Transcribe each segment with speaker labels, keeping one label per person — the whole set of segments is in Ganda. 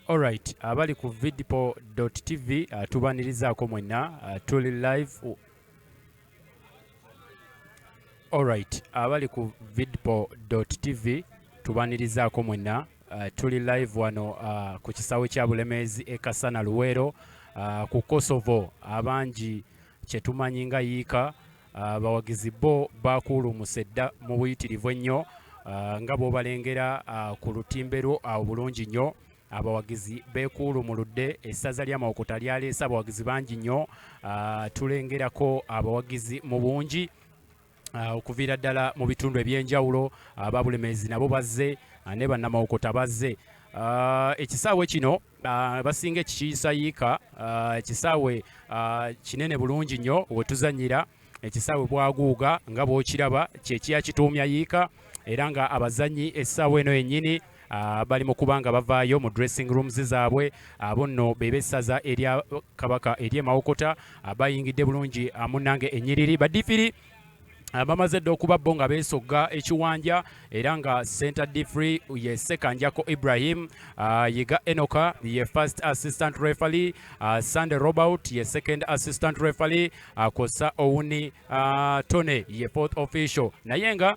Speaker 1: Alright, abali ku vidpo.tv tubanirizaako mwenna tuli live. Alright, abali ku vidpo.tv tubanirizaako mwenna tuli live wano ku kisaawe kya Bulemeezi e Kasana Luweero ku Kosovo. Abangi kyetumanyi nga yiika bawagizi bo bakuulumuse dda mu buyitirivu ennyo nga bw'obalengera ku lutimbe lwo obulungi nnyo. Abawagizi beekuulumuludde, essaza lya Mawokota lyaleese abawagizi bangi nnyo. Tulengerako abawagizi mu bungi okuviira ddala mu bitundu eby'enjawulo. Aba Bulemeezi nabo bazze ne bannamawokota bazze. Ekisaawe kino basinga ekikiyisa yiika, ekisaawe kinene bulungi nnyo we tuzannyira. Ekisaawe bwaguuga nga bw'okiraba kyekiya kituumya yiika, era nga abazannyi essaawa eno yennyini bali mu kubanga bavaayo mu dressing rooms zaabwe. Abo nno be b'essaza erya Kabaka ery'e Mawokota bayingidde bulungi munnange ennyiriri. Badifiri bamaze dda okuba bo nga beesogga ekiwanja, era nga center differee ye Sekanjako Ibrahim, Yiga Enoka ye first assistant referee, Sunday Robert ye second assistant referee, Kosa Ouni Tone ye fourth official. Naye nga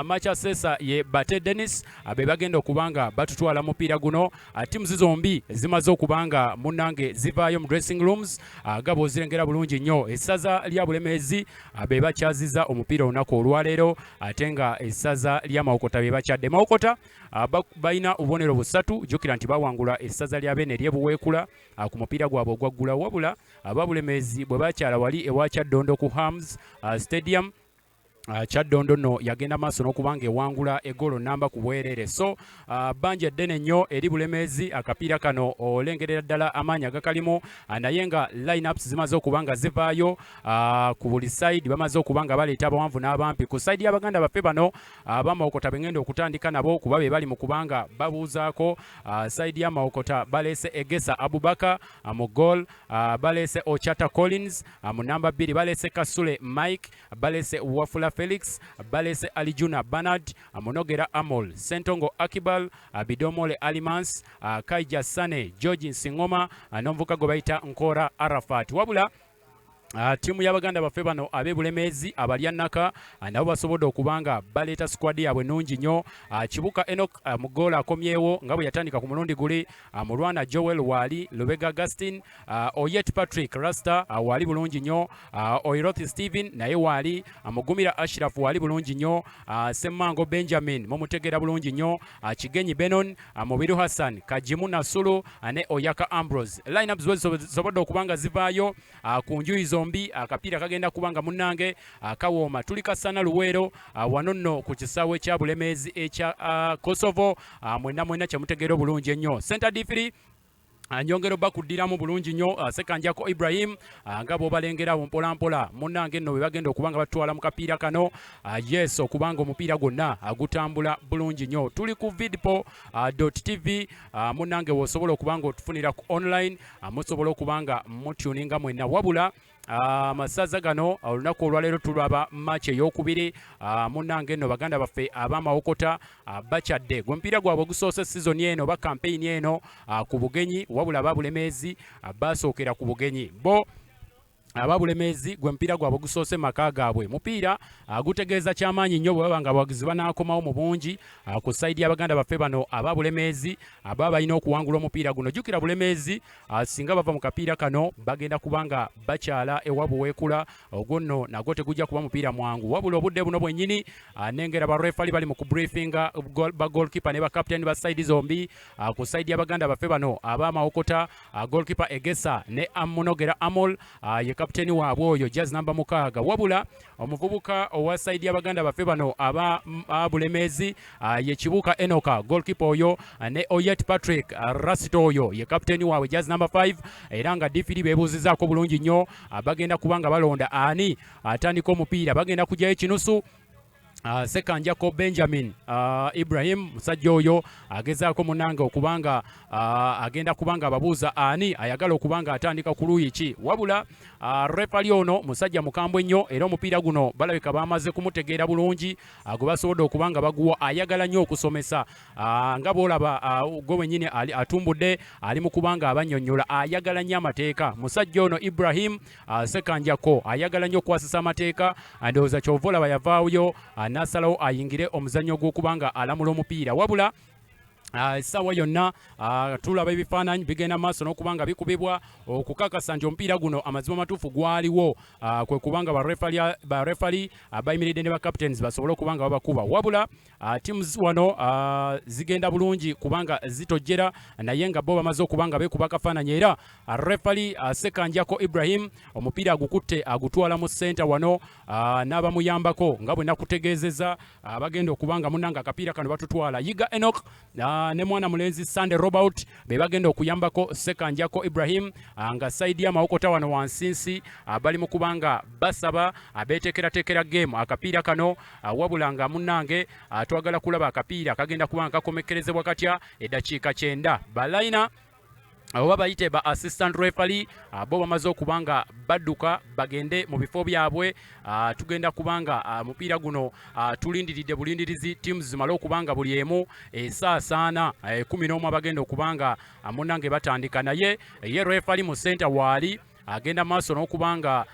Speaker 1: Macha Sesa ye Bate Dennis be bagenda okubanga batutwala mupiira guno. Timu zombi zimaze okubanga munnange zivaayo mu dressing rooms nga bw'ozirengera bulungi nnyo. Essaza lya Bulemeezi be bakyaziza omupiira olunaku olwaleero, ate nga essaza lya Mawokota be bakyadde. Mawokota balina obubonero busatu. Jjukira nti bawangula essaza lya Beene ery'Ebuweekula ku mupiira gwabwe ogwaggula, wabula aba Bulemeezi bwe bakyala wali ewa Kyaddondo ku Hams Stadium. Kyaddondo nno yagenda maaso n'okubanga ewangula egolo namba ku bwereere. So bbanja ddene nnyo eri Bulemeezi. Akapiira kano olengerera ddala amaanyi agakalimu, naye nga line-ups zimaze okubanga zivaayo ku buli side. Bamaze okubanga baleeta abawanvu n'abampi. Ku side y'Abaganda baffe bano Mawokota bengenda okutandika nabo kuba be bali mu kubanga babuuzaako. Side ya Mawokota baleese Egesa Abubaka mu goal, baleese Ochata Collins mu namba 2, baleese Kasule Mike, baleese Wafula Felix, balese Alijuna Bernard, Monogera Amol, Sentongo Akibal, Bidomole Alimans, Kaija Sane, George Nsingoma, Nomvuka Gobaita Nkora Arafat. Wabula timu y'Abaganda baffe bano ab'e Bulemeezi abalya nnaka nabo basobodde okubanga baleeta squad yaabwe nnungi nnyo. Kibuka Enoch mu goal akomyewo nga bwe yatandika ku mulundi guli. Mulwana Joel waali, Lubega Augustine, Oyet Patrick Rasta waali bulungi nnyo, Oiroth Stephen naye waali, Mugumira Ashraf waali bulungi nnyo, Semmango Benjamin mumutegera bulungi nnyo, Kigenyi Benon, Mubiru Hassan, Kajimu Nasulu ne Oyaka Ambrose. Line-ups zisobodde okubanga zivaayo ku njuyi zombi. Akapiira kagenda kubanga munnange kawooma. Tuli Kasana Luweero wano nno ku kisaawe kya Bulemeezi ekya Kosovo. Mwenna kyemutegeera obulungi ennyo. Center differee Nyongero bakuddiramu bulungi nnyo. Sekanjako Ibrahim nga bw'obalengerawo mpolampola munnange nno bwe bagenda okubanga batwala mu kapiira kano. Yes, okubanga omupiira gwonna gutambula bulungi nnyo. Tuli ku vidpo.tv munnange w'osobola okubanga otufunira ku online, musobola okubanga mutuninga mwenna. Wabula amasaza gano olunaku olwaleero tulaba match ey'okubiri. Munnange nno Baganda baffe ab'Amawokota bakyadde gwe gwabwe gusoose sizoni eno ba campaign eno ku bugenyi, wabula aba Bulemeezi basookera ku bugenyi. Bo aba Bulemeezi gwe mupiira gwabwe gusoose maka gaabwe. Mupiira gutegeeza kyamaanyi nnyo bwe baba nga abawagizi banaakomawo mu bungi ku sayidi y'Abaganda baffe bano aba Bulemeezi aba balina okuwangula omupiira guno. Jjukira Bulemeezi singa bava mu kapiira kano bagenda kubanga bakyala ewa Buweekula. Ogwo nno nagwo tegujja kuba mupiira mwangu, wabula obudde buno bwennyini nengera barefali bali mu kubriefinga ba goalkeeper ne ba captain ba sayidi zombi. Ku sayidi y'Abaganda baffe bano aba Mawokota, goalkeeper Egesa ne Munogera Amol ye kapiteni waabwe oyo jazz namba 6, wabula omuvubuka owa side y'Abaganda baffe bano aba Bulemeezi ye Kibuka Enoka, goalkeeper oyo ne Oyet Patrick Rasito oyo ye kapiteni waabwe jazz namba 5. Era nga difiri beebuuzizaako bulungi nnyo bagenda kubanga balonda ani atandika omupiira. Bagenda kujyayo ekinusu Sekanjako Benjamin Ibrahim musajja oyo agezaako munange okubanga agenda kubanga ababuuza ani ayagala okubanga atandika ku luuyi ki wabula refali ono musajja mukambwe nnyo era omupiira guno balabika bamaze kumutegeera bulungi gwe basobodde okubanga baguwa ayagala nnyo okusomesa nga boolaba gwe wennyini atumbudde ali mu kubanga abannyonnyola ayagala nnyo amateeka musajja ono Ibrahim Sekanjako ayagala nnyo okwasisa amateeka ndowooza kyova olaba yavaayo nasalawo ayingire omuzannyo gw'okubanga alamula omupiira wabula essaawa yonna tulaba ebifaananyi bigenda maaso n'okubanga bikubibwa okukakasa nti omupiira guno amazima matuufu gwaliwo kwe kubanga barefali bayimiridde ne bacaptains basobole okubanga babakuba wabula teams wano zigenda bulungi kubanga zitojjera naye nga bo bamaze okubanga bekuba akafaananyi era refali Sekanjako Ibrahim omupiira agukutte agutwala mu center wano n'abamuyambako nga bwe nakutegeezezza bagenda okubanga munnanga akapiira kano batutwala yiga Enoch ne mwana mulenzi Sunday Robert be bagenda okuyambako Sekanjako Ibrahim nga saidi ya Mawokota wano wansinsi bali mu kubanga basaba abetekeratekera game akapiira kano wabula nga munnange twagala kulaba akapiira kagenda kubanga kakomekerezebwa katya eddakiika 9 balayina oba bayite ba assistant referee bo bamaze okubanga badduka bagende mu bifo byabwe tugenda kubanga mupiira guno tulindiridde bulindirizi teams zimale okubanga buli emu esaasaana 11 abagenda okubanga munnange batandika naye ye referee mu center waali agenda maaso n'okubanga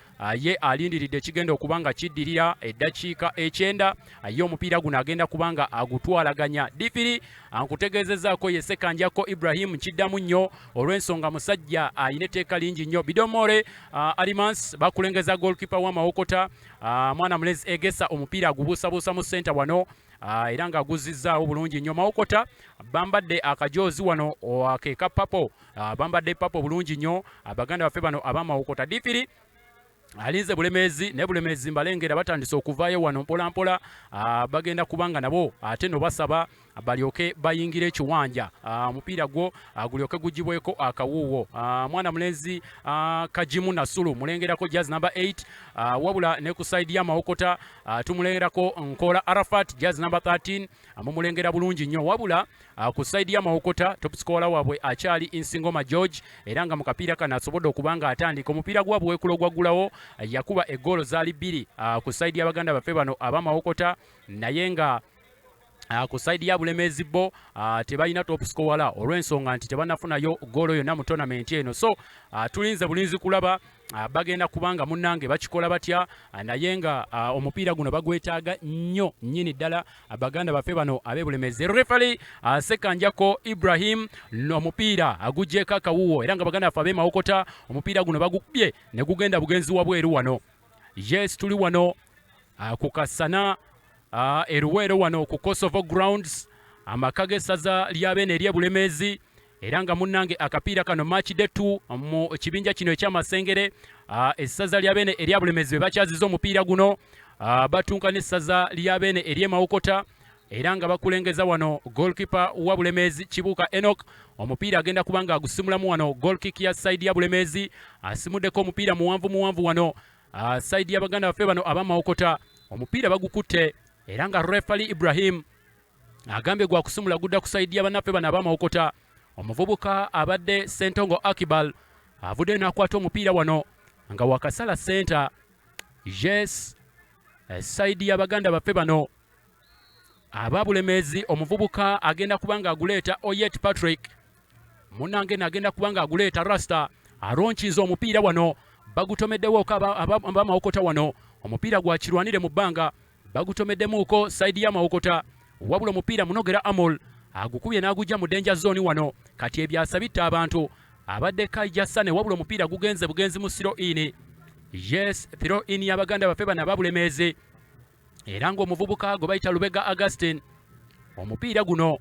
Speaker 1: ye alindiridde kigenda okubanga kiddirira eddakiika 9 ye omupiira guno agenda kubanga agutwalaganya difiri nkutegeezezaako ye Sekanjako Ibrahim kiddamu nnyo olw'ensonga musajja ayina etteeka lingi nnyo bidomore Alimans bakulengeza goalkeeper wa Mawokota mwana mulezi egesa omupiira agubuusabuusa mu center wano era nga aguzizzaawo bulungi nnyo Mawokota bambadde akajoozi wano akeeka papo bambadde papo bulungi nnyo abaganda baffe bano abamawokota difiri alinze Bulemeezi ne Bulemeezi mbalengera batandise okuvaayo wano mpolampola bagenda kubanga nabo ate no basaba balyoke bayingire ekiwanja omupiira gwo gulyoke gugibweko akawuuwo mwana mulenzi Kajimu Nasulu mulengerako jazz number 8 wabula ne ku side ya Mawokota tumulengerako Nkola Arafat jazz number 13 mumulengera bulungi nnyo wabula ku side ya Mawokota top scorer wabwe akyali Insingoma George era nga mu kapiira kana asobodde okubanga atandika omupiira gwabwe wekulogwagulawo yakuba eggoolo zaali 2 ku side y'abaganda baffe bano abamawokota naye nga ku side ya Bulemeezi bo tebalina top scorer olw'ensonga nti tebanafunayo ggoolo yonna mu tournament eno so tulinze bulinzi kulaba bagenda kubanga munnange bakikola batya naye nga omupiira guno bagwetaaga nnyo nnyini ddala abaganda baffe bano ab'e Bulemeezi referee Sekanjako Ibrahim n'omupiira agugjeeko akawuwo era nga baganda baffe ab'e Mawokota omupiira guno bagukubye ne gugenda bugenzi wabweru wano yes tuli wano ku Kasana eruweero wano ku Kosovo grounds amaka g'essaza ly'abeene ery'e Bulemeezi era nga munnange akapiira kano match day 2 mu kibinja kino eky'amasengere essaza ly'abeene erya Bulemeezi be bakyaziza omupiira guno batunka n'essaza ly'abeene ery'e Mawokota era nga bakulengeza wano goalkeeper wa Bulemeezi Kibuuka Enoch omupiira agenda kubanga agusimulamu wano goal kick ya side ya Bulemeezi asimuddeko omupiira muwanvu wano side y'abaganda baffe bano abamawokota omupiira bagukutte era nga referee Ibrahim agambye gwa kusumula gudda ku side y'abannaffe bano abamawokota omuvubuka abadde Sentongo Akibal avudde n'akwata omupiira wano nga wakasala center yes side y'abaganda baffe bano aba Bulemeezi omuvubuka agenda kubanga aguleeta Oyet Patrick munange nagenda kubanga aguleeta Rasta aronchiza omupiira wano bagutomeddewo abamawokota wano omupiira gwakirwanire mu bbanga bagutomeddemuuko side ya Mawokota wabula omupiira munogera Amol agukubye n'agujja mu danger zone wano kati ebyasa bitta abantu abadde Kasana wabula omupiira gugenze bugenzi mu throw in yes throw in y'abaganda baffe bano aba Bulemeezi era ng'omuvubuka gwe bayita Lubega Augustine omupiira guno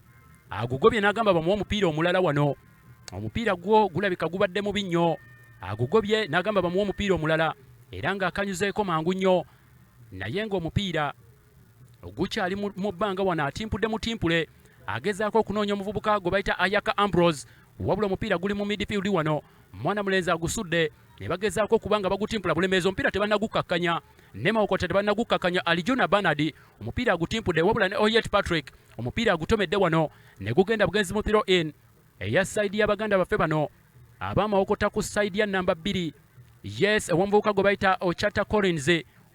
Speaker 1: agugobye n'agamba bamuwa omupiira omulala wano omupiira gwo gulabika gubadde mubi nnyo agugobye n'agamba bamuwa omupiira omulala era ng'akanyuzeeko mangu nnyo naye ng'omupiira gukyali mu bbanga wano atimpudde mutimpule agezaako okunoonya omuvubuka gwe bayita Ayaka Ambrose wabula omupiira guli mu midfield wano mwana mulenzi agusudde ne bagezaako kubanga bagutimpula Bulemeezi omupiira tebannagukakkanya ne Mawokota tebannagukakkanya Alijuna Bernard omupiira agutimpudde wabula ne Oyet Patrick omupiira agutomedde wano ne gugenda bugenzi mu throw in eya side y'Abaganda baffe bano ab'Amawokota ku side ya namba 2 yes ew'omuvubuka gwe bayita Ochata Collins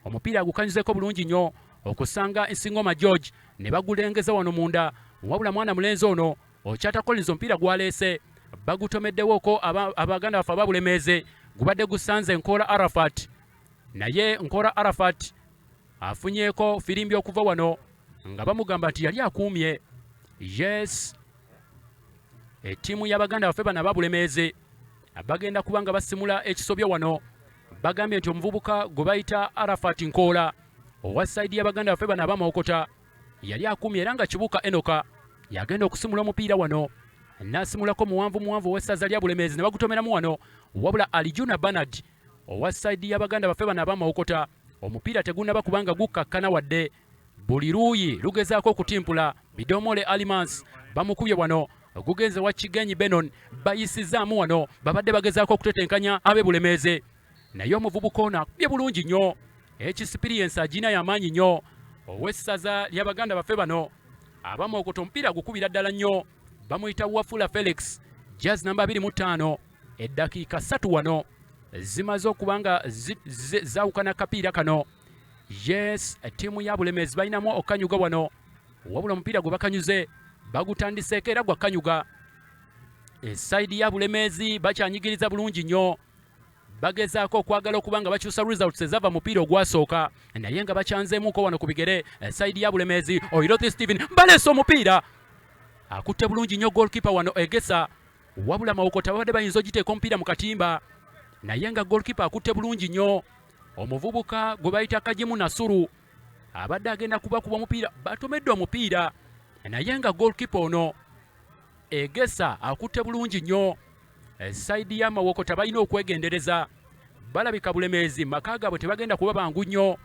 Speaker 1: omupiira agukanyuzeko bulungi nnyo okusanga Nsingoma George ne bagulengeza wano munda wabula mwana mulenzi ono Ochata Collins omupiira gwaleese bagutomeddewooko Abaganda baffe aba Bulemeezi gubadde gusanze Nkora Arafat naye Nkora Arafat afunyeeko firimbi okuva wano nga bamugamba nti yali akuumye yes ettiimu y'Abaganda baffe bano aba Bulemeezi bagenda kubanga basimula ekisobyo wano bagambye nti omuvubuka gwe bayita Arafat Nkora owa sayidi y'Abaganda baffe bano ab'Amawokota yali akuumye era nga Kibuuka Enoka yagenda okusimula omupiira wano n'asimulako muwanvu ow'essaza lya Bulemeezi ne bagutomeramu wano wabula Alijuna Bernard owa sayidi y'Abaganda baffe bano ab'Amawokota omupiira tegunnaba kubanga gukkakkana wadde buli luuyi lugezaako okutimpula Bidomole Alimans bamukubye wano gugenze wa Kigenyi Benon bayisizaamu wano babadde bagezaako okutetenkanya ab'e Bulemeezi naye omuvubuka ono akubye bulungi nnyo ekisipiriyensi agina y'amaanyi nnyo ow'essaza ly'Abaganda baffe bano ab'Amawokota omupiira gukubira ddala nnyo bamuyita Wafula Felix jazz namba 25 eddakiika 3 wano zimaze okuba nga zaawukana kapiira kano yes ttiimu ya Bulemeezi balinamu okanyuga wano wabula omupiira gwe bakanyuze bagutandiseeko era gwakanyuga esayidi ya Bulemeezi bakyanyigiriza bulungi nnyo bagezaako okwagala okuba nga bakyusa results ezava mupiira ogwasooka naye nga bakyanzeemuuko wano ku bigere esayidi ya Bulemeezi Oirothi Stephen baleese omupiira akutte bulungi nnyo goalkeeper wano Egesa wabula Mawokota babadde bayinza ogiteeka omupiira mu katimba naye nga goalkeeper akutte bulungi nnyo omuvubuka gwe bayita Kajimu Nasuru abadde agenda kubakuba omupiira batomedde omupiira naye nga goalkeeper ono Egesa akutte bulungi nnyo sayidi ya Mawokota balina okwegendereza balabika Bulemeezi maka gaabwe tebagenda kuba bangu nnyo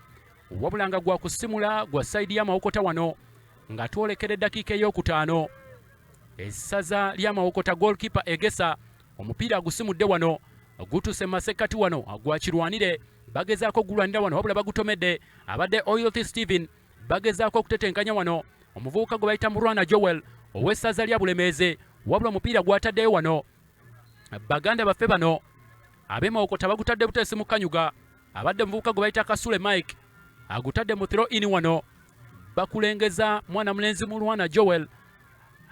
Speaker 1: wabula nga gwa kusimula gwa sayidi ya Mawokota wano nga twolekera eddakiika ey'okutaano essaza lya Mawokota goalkeeper Egesa omupiira agusimudde wano gutuse masekati wano agwakirwanire bagezaako gulwanira wano wabula bagutomedde abadde Oirothi Stephen bagezaako okutetenkanya wano omuvubuka gwe bayita Murwana Joel ow'essaza lya Bulemeezi wabula omupiira gwataddeyo wano Baganda baffe bano ab'e Mawokota bagutadde buteesi mu kanyuga abadde omuvubuka gwe bayita Kasule Mike agutadde mu throw in wano bakulengeza mwana mulenzi Murwana Joel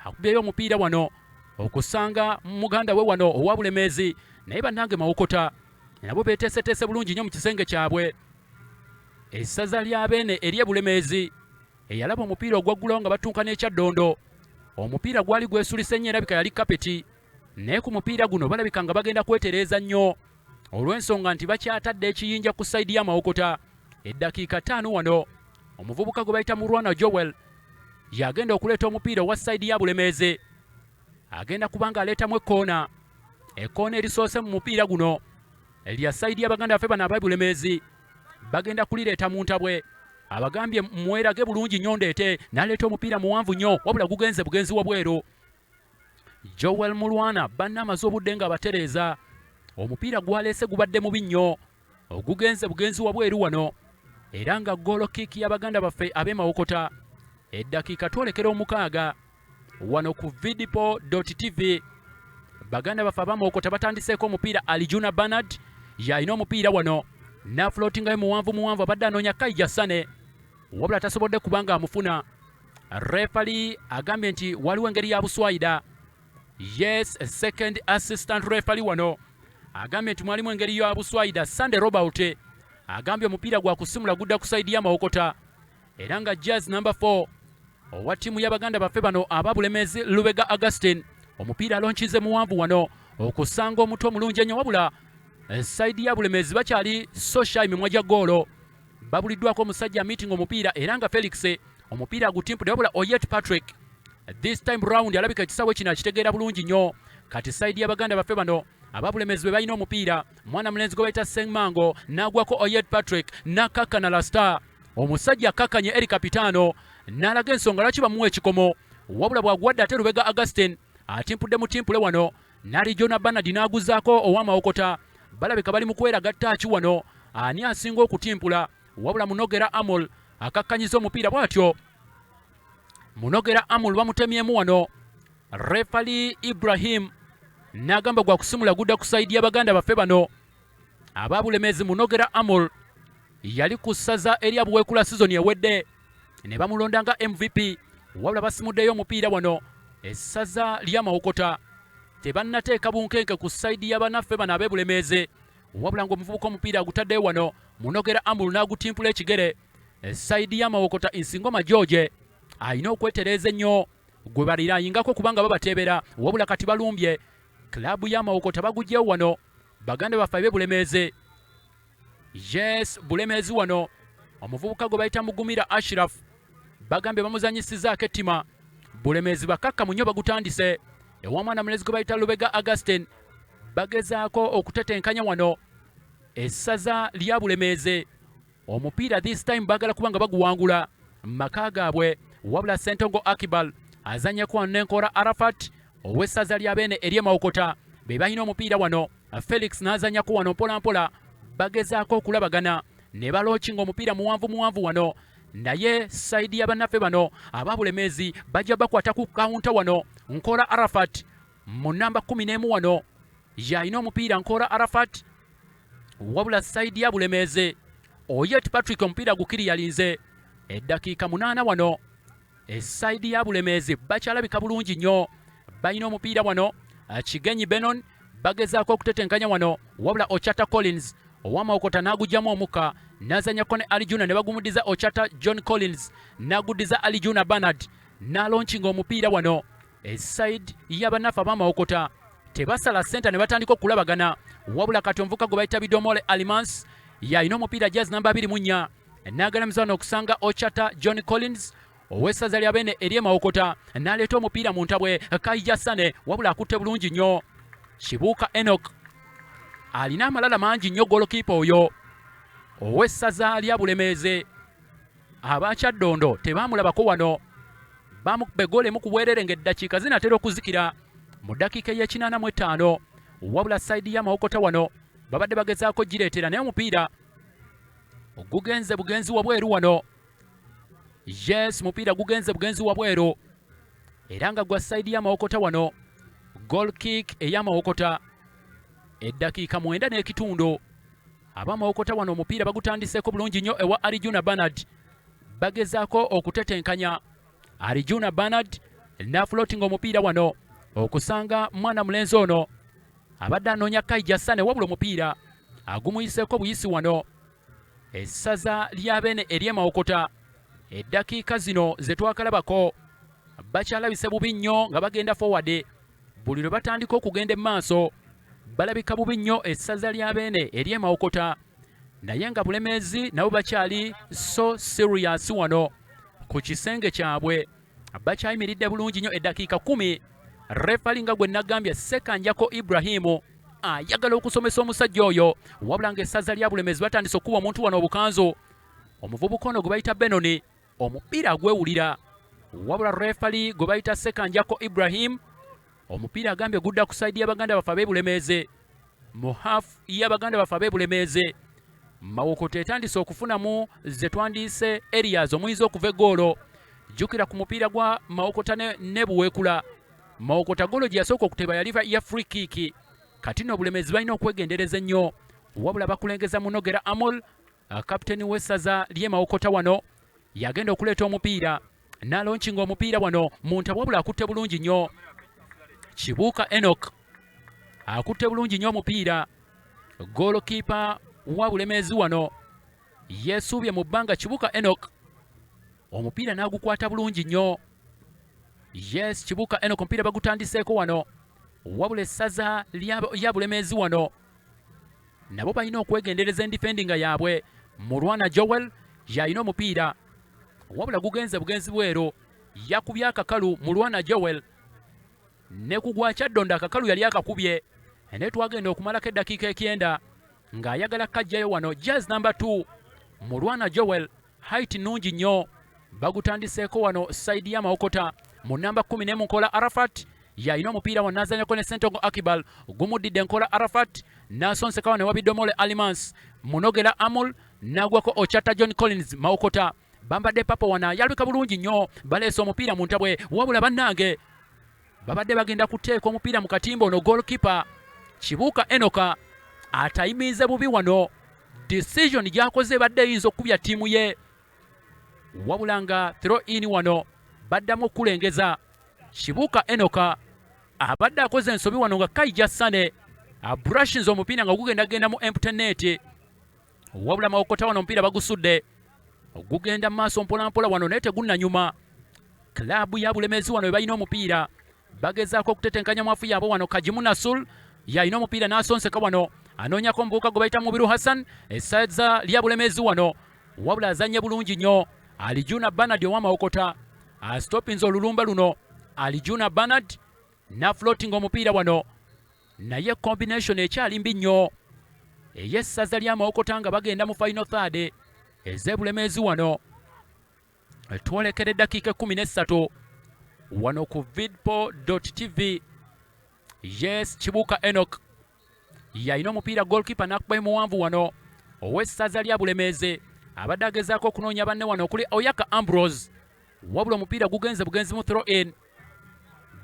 Speaker 1: akubyeyo omupiira wano okusanga muganda we wano owa Bulemeezi naye bannange Mawokota nabo beeteeseteese bulungi nnyo mu kisenge kyabwe essaza ly'abeene ery'e Bulemeezi eyalaba omupiira ogwaggulawo nga batuuka n'ekyaddondo omupiira gwali gwesulise nnyo erabika yali kapeti naye ku mupiira guno balabika nga bagenda kwetereeza nnyo olw'ensonga nti bakyatadde ekiyinja ku sayidi y'Amawokota eddakiika 5 wano omuvubuka gwe bayita Murwana Joel yagenda okuleeta omupiira owa sayidi ya Bulemeezi agenda kubanga aleetamu ekkoona erisoose mu mupiira guno lya sayidi y'Abaganda baffe bano aba Bulemeezi bagenda kulireeta mu ntabwe abagambye mwerage bulungi nnyo ndeete n'aleeta omupiira muwanvu nnyo wabula gugenze bugenzi wabweru Joel Murwana banna amaze obudde nga abatereeza omupiira gwaleese gubadde mubi nnyo ogugenze bugenzi wabweru wano era nga goolo kiiki y'Abaganda baffe ab'e Mawokota eddakiika twolekera 6 wano ku vidpo.tv Baganda baffe ab'Amawokota batandiseeko omupiira Alijuna Bernard yalina omupiira wano n'aflootingayo muwanvu abadde anoonya Kaija Sane wabula tasobodde kubanga amufuna refali agambye nti waliwo engeri ya buswayida yes second assistant refali wano agambye nti mwalimu engeri ya buswayida Sunday Robert agambye omupiira gwa kusimula gudda ku sayidi y'Amawokota era nga jazz number 4 owa ttiimu y'Abaganda baffe bano aba Bulemeezi Lubega Augustine omupiira alonkize muwanvu wano okusanga omutwe omulungi ennyo wabula sayidi ya Bulemeezi bakyali sosha emimwa gya goolo babuliddwako omusajja meeting omupiira era nga Felix omupiira agutimpudde wabula Oyet Patrick this time round alabika ekisaawe kino akitegeera bulungi nnyo kati sayidi y'Abaganda baffe bano aba Bulemeezi bwe balina omupiira mwana mulenzi gwe bayita Sengmango n'agwako Oyet Patrick n'akakkana la star omusajja akakkanye eri kapitaano n'alaga ensonga lwaki bamuwa ekikomo wabula bw'aguwadde ate Lubega Augustine atimpudde mutimpule wano n'Alijuna Bernard n'aguzaako ow'Amawokota balabika bali mu kweragattaaki wano ani asinga okutimpula wabula Munogera Amol akakkanyiza omupiira bw'atyo. Munogera Amol bamutemyemu wano. Refali Ibrahim n'agamba gwa kusimula gudda ku sayidi y'Abaganda baffe bano aba Bulemeezi. Munogera Amol yali ku ssaza erya Buweekula sizoni ewedde ne bamulonda nga MVP wabula basimuddeyo omupiira wano essaza lya Mawokota. Tebannateeka bunkenke ku sayidi y'abanaffe bano ab'e Bulemeezi wabula ng'omuvubuka omupiira agutaddeyo wano. Munogera Amol n'agutimpula ekigere. Sayidi ya Mawokota Nsingoma George ayina okwetereeza ennyo gwe baliraayingako kubanga babateebera wabula kati balumbye. Klabu ya Mawokota bagugyewo wano Baganda baffe ab'e Bulemeezi. Yes, Bulemeezi wano omuvubuka gwe bayita Mugumira Ashraf bagambye bamuzanyisizaako ettima. Bulemeezi bakakkamu nnyo bagutandise ewamwana mulezi gwe bayita Lubega Augustin bagezaako okutetenkanya wano essaza lya Bulemeezi. Omupiira this time bagala kubanga baguwangula maka gaabwe wabula Sentongo Akibal azanyeko wano n'enkola Arafat ow'essaza lya Beene ery'e Mawokota be balina omupiira wano. Felix n'azanyako wano mpola mpola bagezaako okulabagana ne balookinga omupiira muwanvu wano naye sayidi y'abannaffe bano aba Bulemeezi bajja bakwata ku kawunta wano. Nkola Arafat mu namba 11 wano y'alina omupiira. Nkola Arafat wabula sayidi ya Bulemeezi Oyet Patrick omupiira gukiri yalinze eddakiika 8 wano. Sayidi ya Bulemeezi bakyalabika bulungi nnyo balina omupiira wano. Kigenyi Benon bagezaako okutetenkanya wano wabula Ochata Collins ow'Amawokota n'agugyamu omukka n'azanyako ne Alijuna ne bagumudiza Ochata John Collins n'aguddiza Alijuna Bernard n'alonkinga omupiira wano. Esayidi y'abannaffe ab'Amawokota tebasala senta ne batandika okulabagana wabula kati omuvuka gwe bayita Bidomole Alimans y'alina omupiira jazz namba 24 n'agalamiza wano okusanga Ochata John Collins ow'essaza lya Beene ery'e Mawokota n'aleeta omupiira mu ntabwe. Kaija Sane wabula akutte bulungi nnyo. Kibuuka Enoch alina amalala mangi nnyo golokiipa oyo ow'essaza lya Bulemeezi. Abakyaddondo tebaamulabako wano bamukuba eggoolo emu ku bwerere ng'eddakiika zinatera okuzikira mu ddakiika ey'e85 wabula sayidi ya Mawokota wano babadde bagezaako gireetera naye omupiira gugenze bugenzi wabweru wano. Yes, mupiira gugenze bugenzi wabweru era nga gwa sayidi ya Mawokota wano. Goal kick eya Mawokota eddakiika 9 n'ekitundu. Ab'Amawokota wano omupiira bagutandiseeko bulungi nnyo ewa Alijuna Bernard bagezaako okutetenkanya. Alijuna Bernard n'afloatinga omupiira wano okusanga mwana mulenzi ono abadde anoonya Kaija Sane wabula omupiira agumuyiseeko buyisi wano. Essaza lya Beene ery'e Mawokota eddakiika zino ze twakalabako bakyalabise bubi nnyo nga bagenda forward. Buli lwe batandika okugenda emmaaso balabika bubi nnyo essaza lya Beene ery'e Mawokota naye nga Bulemeezi nabo bakyali so serious wano ku kisenge kyabwe bakyayimiridde bulungi nnyo eddakiika 10. Refali nga gwe nagambye Sekanjako Ibrahimu ayagala okusomesa omusajja oyo wabula ng'essaza lya Bulemeezi batandise okuba omuntu wano obukanzu. Omuvubuka ono gwe bayita Benoni omupiira agwewulira wabula refali gwe bayita Sekanjako Ibrahim omupiira agambye gudda ku sayidi y'Abaganda baffe ab'e Bulemeezi mu hafu y'Abaganda baffe ab'e Bulemeezi. Mawokota etandise okufunamu ze twandiise areas omuyinza okuva eggoolo. Jjukira ku mupiira gwa Mawokota ne Buweekula Mawokota golo gye yasooka okuteeba yali ya free kick. Kati no Bulemeezi balina okwegendereza ennyo wabula bakulengeza Munogera Amol kapiteni w'essaza ly'e Mawokota wano yagenda okuleeta omupiira n'alonkinga omupiira wano mu ntabwe wabula akutte bulungi nnyo. Kibuuka Enoch akutte bulungi nnyo omupiira. Golokiipa wa Bulemeezi wano yeesuubye mu bbanga. Kibuuka Enoch omupiira n'agukwata bulungi nnyo. Yes, Kibuuka Enoch omupiira bagutandiseeko wano wabula essaza lya Bulemeezi wano nabo balina okwegendereza endifendinga yaabwe. Mulwana Joel y'alina omupiira wabula gugenze bugenzi bweru yakubye akakalu. Mulwana Joel ne kugwa Kyaddondo akakalu yali akakubye naye twagenda okumalako eddakiika 9 ng'ayagala kajjayo wano. Jazz number 2 Mulwana Joel height nnungi nnyo bagutandiseeko wano sayidi ya Mawokota mu namba 10 mu nkola Arafat yalina omupiira wano n'azanyako ne Sentongo Akibal gumuddidde Nkola Arafat n'asonseka wano ne Wabidomole Alimans Munogera Amul n'agwako Ochata John Collins Mawokota bambadde papa wana yalabika bulungi nnyo baleese omupiira mu ntabwe wabula bannange babadde bagenda kuteeka omupiira mu katimba ono goalkeeper Kibuuka Enoka atayimize bubi wano decision gyakoze badde eyinza okubya ttiimu ye wabula nga throw in wano baddamu okulengeza Kibuuka Enoka abadde akoze ensobi wano nga Kaija Sane abrushinze omupiira nga gugenda mu empty net wabula Mawokota wano omupiira bagusudde gugenda mu maaso mpolampola wano naye tegunnanyuma klaabu ya Bulemeezi wano balina omupiira bagezaako okutetenkanya mwafu yaabwe wano Kajimu Nasul yalina omupiira n'asonseka wano anoonyako omuvubuka gwe bayita Mubiru Hassan essaza lya Bulemeezi wano wabula azannye bulungi nnyo Alijuna Bernard owa Mawokota astopinze olulumba luno Alijuna Bernard na floating omupiira wano naye combination ekyali mbi nnyo ey'essaza lya Mawokota nga bagenda mu final third ez'Ebulemeezi wano twolekera eddakiika 13 wano ku vidpo.tv. Yes, Kibuuka Enoch yalina omupiira goalkeeper n'akuba muwanvu wano ow'essaza lya Bulemeezi abadde agezaako okunoonya banne wano okuli Oyaka Ambrose wabula omupiira gugenze bugenzi mu throw in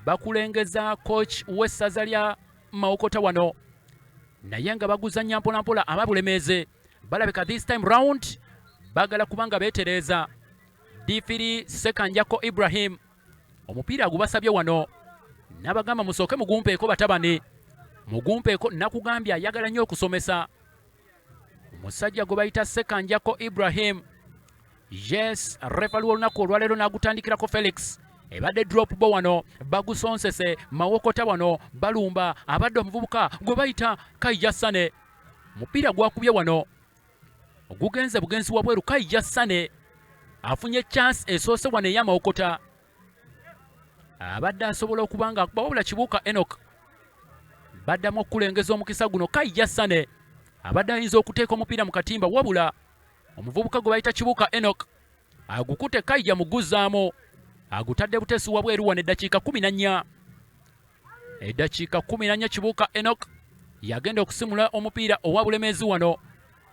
Speaker 1: bakulengeza coach w'essaza lya Mawokota wano naye nga baguzannya mpolampola aba Bulemeezi balabika this time round bagala kubanga beetereeza D3 Sekanjako Ibrahim omupiira gubasabye wano n'abagamba musooke mugumpeeko batabani mugumpeeko nakugambye ayagala nnyo okusomesa omusajja gwe bayita Sekanjako Ibrahim. Yes, referee w'olunaku olwaleero n'agutandikirako Felix ebadde drop bo wano bagusonsese Mawokota wano balumba abadde omuvubuka gwe bayita Kaija Sane mupiira gwakubye wano gugenze bugenzi wabweru Kaija Sane afunye chance esoose wano eya Mawokota abadde asobola okuba nga akuba wabula Kibuuka Enoch baddamu okulengeza omukisa guno Kaija Sane abadde ayinza okuteeka omupiira mu katimba wabula omuvubuka gwe bayita Kibuuka Enoch agukute Kaija muguzaamu agutadde butesi wabweru wano eddakiika 14 eddakiika 14 Kibuuka Enoch yagenda okusimula omupiira owa Bulemeezi wano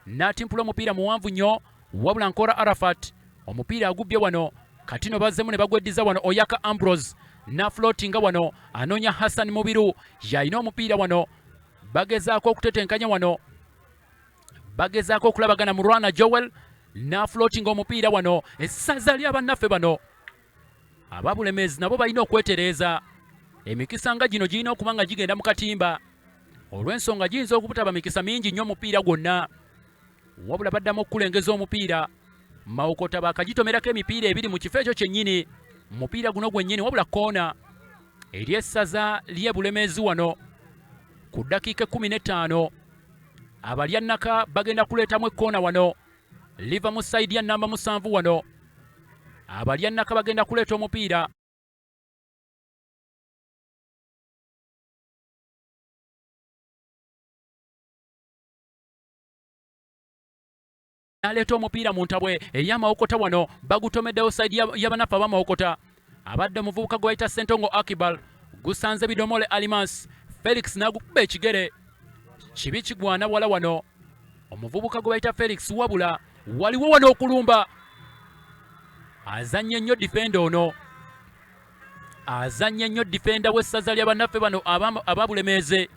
Speaker 1: n'atimpula omupiira muwanvu nnyo wabula Nkola Arafat omupiira agubbye wano kati no bazzemu ne bagweddiza wano Oyaka Ambrose na floatinga wano anoonya Hassan Mubiru yalina omupiira wano bagezaako okutetenkanya wano bagezaako okulabagana mu Rwana Joel na floatinga omupiira wano essaza ly'abannaffe bano aba Bulemeezi nabo balina okwetereeza emikisa nga gino girina okuba nga gigenda mu katimba olw'ensonga giyinza okubutaba mikisa mingi nnyo omupiira gwonna wabula baddamu okulengeza omupiira Mawokota bakagitomerako emipiira ebiri mu kifo ekyo kyennyini mupiira guno gwennyini wabula koona ery'essaza ly'e Bulemeezi wano ku ddakiika 15 abalya nnaka bagenda kuleetamu ekkoona wano liva mu sayidi ya namba 7 wano abalya nnaka bagenda kuleeta omupiira naleeta omupiira mu ntabwe eya Mawokota wano bagutomeddewo sayidi y'abanafu aba Mawokota abadde omuvubuka gwe bayita Sentongo Akibal gusanze Bidomole Alimas Felix n'agukuba ekigere kibi kigwana wala wano omuvubuka gwe bayita Felix wabula waliwo wano okulumba azannye nnyo defenda ono azannye nnyo defenda w'essaza ly'abannaffe bano aba Bulemeezi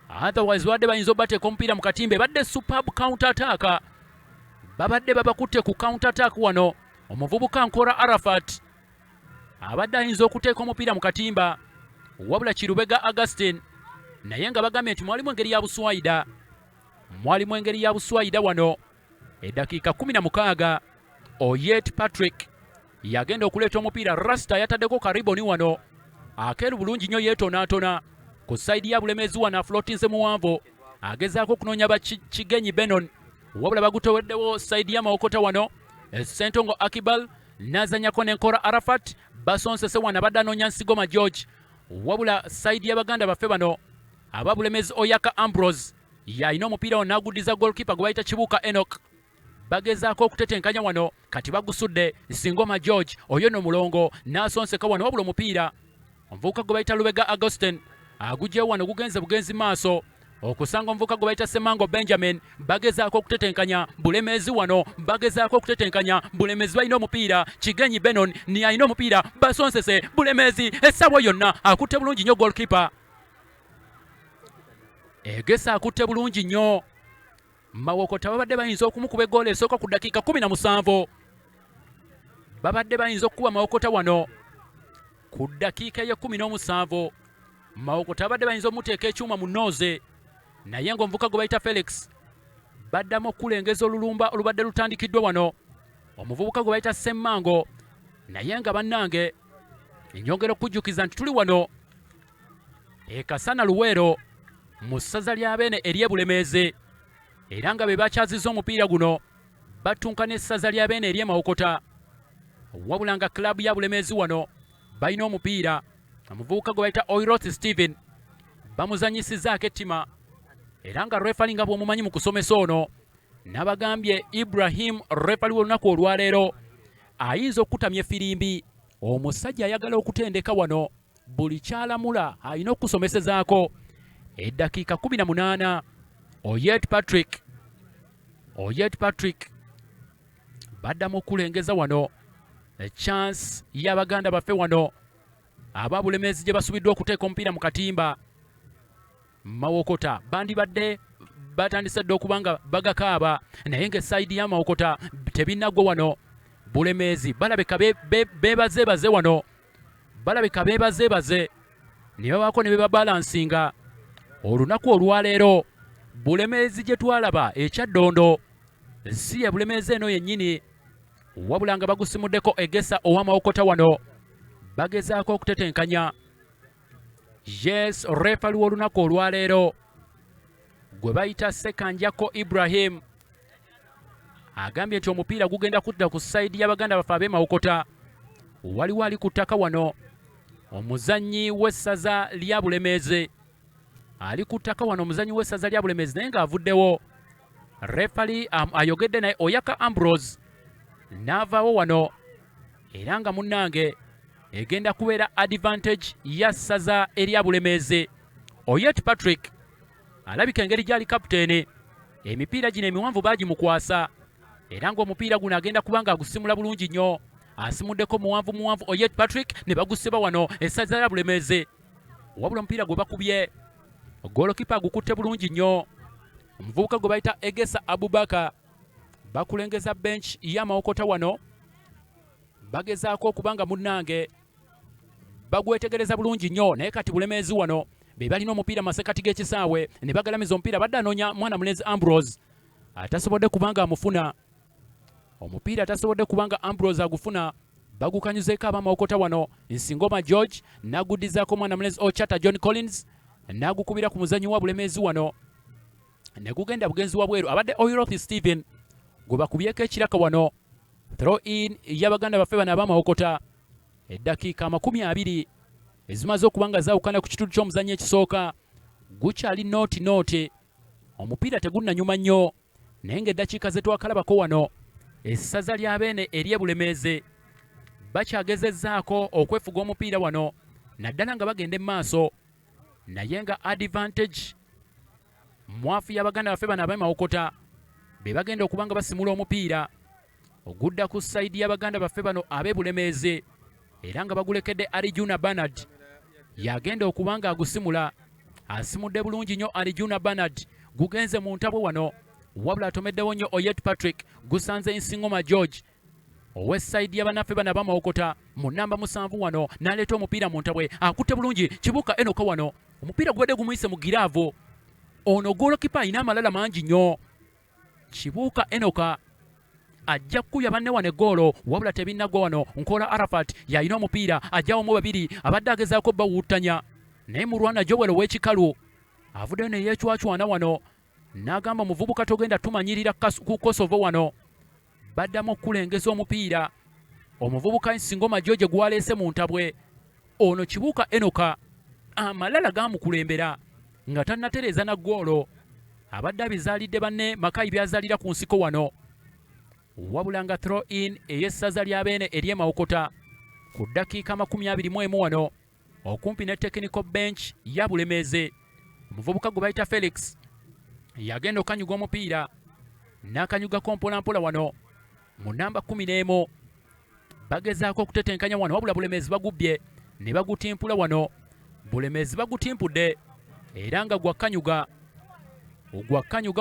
Speaker 1: otherwise badde bayinza obateeka omupiira mu katimba badde superb counter attack babadde babakutte ku counter attack wano omuvubuka Nkola Arafat abadde ayinza okuteeka omupiira mu katimba wabula Kirubega Augustine naye nga bagambye nti mwalimu engeri ya buswayida wano eddakiika 16 Oyet Patrick yagenda okuleeta omupiira Rasta yataddeko kariboni wano akeeru bulungi nnyo yeetonaatona ku sayidi ya Bulemeezi wano aflotinze muwanvu agezaako okunoonya Kigenyi Benon wabula bagutoweddewo sayidi ya Mawokota wano Sentongo Akibal n'azanyako n'Nkola Arafat basonsese wano abadde anoonya Nsigoma George wabula sayidi y'Abaganda baffe bano aba Bulemeezi Oyaka Ambrose yalina omupiira wano n'aguddiza goalkeeper gwe bayita Kibuuka Enoch bagezaako okutetenkanya wano kati bagusudde Nsigoma George oyo no mulongo n'asonseka wano wabula omupiira omuvubuka gwe bayita Lubega Augustin agugyewo wano gugenze bugenzi maaso okusanga omuvubuka gwe bayita Semango Benjamin bagezaako okutetenkanya Bulemeezi wano bagezaako okutetenkanya Bulemeezi balina omupiira Kigenyi Benon ni alina omupiira basonsese Bulemeezi essaawa yonna akutte bulungi nnyo goalkeeper Egesa akutte bulungi nnyo Mawokota babadde bayinza okumukuba eggoolo esooka ku ddakiika 17 babadde bayinza okukuba Mawokota wano ku ddakiika ye 17 Mawokota babadde bayinza omuteeka ekyuma mu nnooze naye ng'omuvubuka gwe bayita Felix baddamu okulengeza olulumba olubadde lutandikiddwa wano omuvubuka gwe bayita Semmango naye nga bannange enyongera okujjukiza nti tuli wano e Kasana Luweero mu ssaza lya Beene ery'e Bulemeezi era nga be bakyazizza omupiira guno batunka n'essaza lya Beene ery'e Mawokota wabula nga klabu ya Bulemeezi wano balina omupiira omuvubuka gwe bayita Oiroth Steven bamuzanyisizaako ettima era nga refali nga bw'omumanyi mu kusomesa ono n'abagambye Ibrahim refali w'olunaku olwaleero ayinza okutamya effirimbi omusajja ayagala okutendeka wano buli kyalamula alina okusomesezaako eddakiika 18 Oyet Patrick baddamu okulengeza wano chance y'Abaganda baffe wano aba Bulemeezi gye basubiddwa okuteeka omupiira mu katimba Mawokota bandibadde batandise dde okuba nga bagakaaba naye ng'essaidi ya Mawokota tebinnagwa wano Bulemeezi balabika beebazeebaze wano balabika beebazeebaze ne babaako ne bebabalansinga olunaku olwaleero Bulemeezi gye twalaba ekyaddondo si ye Bulemeezi eno yennyini wabula nga bagusimuddeko Egesa owa Mawokota wano bagezaako okutetenkanya yes refali w'olunaku olwaleero gwe bayita Sekanjako Ibrahim agambye nti omupiira gugenda kudda ku sayidi y'Abaganda baffe ab'e Mawokota waliwo ali ku ttaka wano omuzannyi w'essaza lya Bulemeezi ali ku ttaka wano omuzannyi w'essaza lya Bulemeezi naye ng'avuddewo refali ayogedde naye Oyaka Ambrose n'avaawo wano era nga munnange egenda kubeera advantage ya ssaza erya Bulemeezi Oyet Patrick alabika engeri gy'ali kapiteeni emipiira gino emiwanvu baagimukwasa era ng'omupiira guno agenda kuba nga agusimula bulungi nnyo asimuddeko muwanvu Oyet Patrick ne bagusiba wano essaza lya Bulemeezi wabula omupiira gwe bakubye goolokipa agukutte bulungi nnyo omuvubuka gwe bayita Egesa Abubaka bakulengeza bench ya Mawokota wano bagezaako okuba nga munnange bagwetegereza bulungi nnyo naye kati Bulemeezi wano be balina omupiira masekati g'ekisaawe ne bagalamiza omupiira badde anoonya mwana mulenzi Ambrose atasobodde kubanga amufuna omupiira atasobodde kubanga Ambrose agufuna bagukanyuzeeko ab'Amawokota wano Nsingoma George n'aguddizaako mwana mulenzi Ochata John Collins n'agukubira ku muzannyi wa Bulemeezi wano ne gugenda bugenzi wa bweru abadde Oiroth Steven gwe bakubyeko ekiraka wano throw in y'Abaganda baffe bano ab'Amawokota eddakiika 20 ezimaze okuba nga zaawukana ku kitundu ky'omuzannyo ekisooka gukyali nooti omupiira tegunnanyuma nnyo naye ng'eddakiika ze twakalabako wano essaza lya Beene ery'e Bulemeezi bakyagezezzaako okwefuga omupiira wano naddala nga bagenda emaaso naye nga advantage mwafu y'Abaganda baffe bano ab'Amawokota be bagenda okuba nga basimula omupiira ogudda ku sayidi y'Abaganda baffe bano ab'e Bulemeezi era nga bagulekedde Arijuna Bernard yagenda okuba nga agusimula asimudde bulungi nnyo Arijuna Bernard gugenze mu ntabwe wano wabula atomeddewo nnyo Oyet Patrick gusanze Nsingoma George ow'essayidi y'abannaffe bano ab'Amawokota mu nnamba 7 wano n'aleeta omupiira mu ntabwe akutte bulungi Kibuuka Enoka wano omupiira gubadde gumuyise mu giraavu ono goolokipa alina amalala mangi nnyo Kibuuka Enoka ajja kukuya banne wano eggoolo wabula tebinnagwa wano Nkola Arafat yalina omupiira ajjawo mu babiri abadde agezaako bawuutanya naye mulwana Joel ow'ekikalu avuddeyo ne yeecwacwana wano n'agamba muvubuka togenda tumanyirira ku Kosovo wano baddamu okulengeza omupiira omuvubuka Nsingoma George gwaleese mu ntabwe ono Kibuuka Enoka amalala gaamukulembera nga tannatereeza na ggoolo abadde abizaalidde banne Makayi byazaalira ku nsiko wano wabula nga throw in ey'essaza lya Beene ery'e Mawokota ku ddakiika 21 wano okumpi ne technical bench ya Bulemeezi. Omuvubuka gwe bayita Felix yagenda okanyuga omupiira n'akanyugako mpolampola wano mu namba 11. Bagezaako okutetenkanya wano wabula Bulemeezi bagubbye ne bagutimpula wano. Bulemeezi bagutimpudde era nga gwakanyuga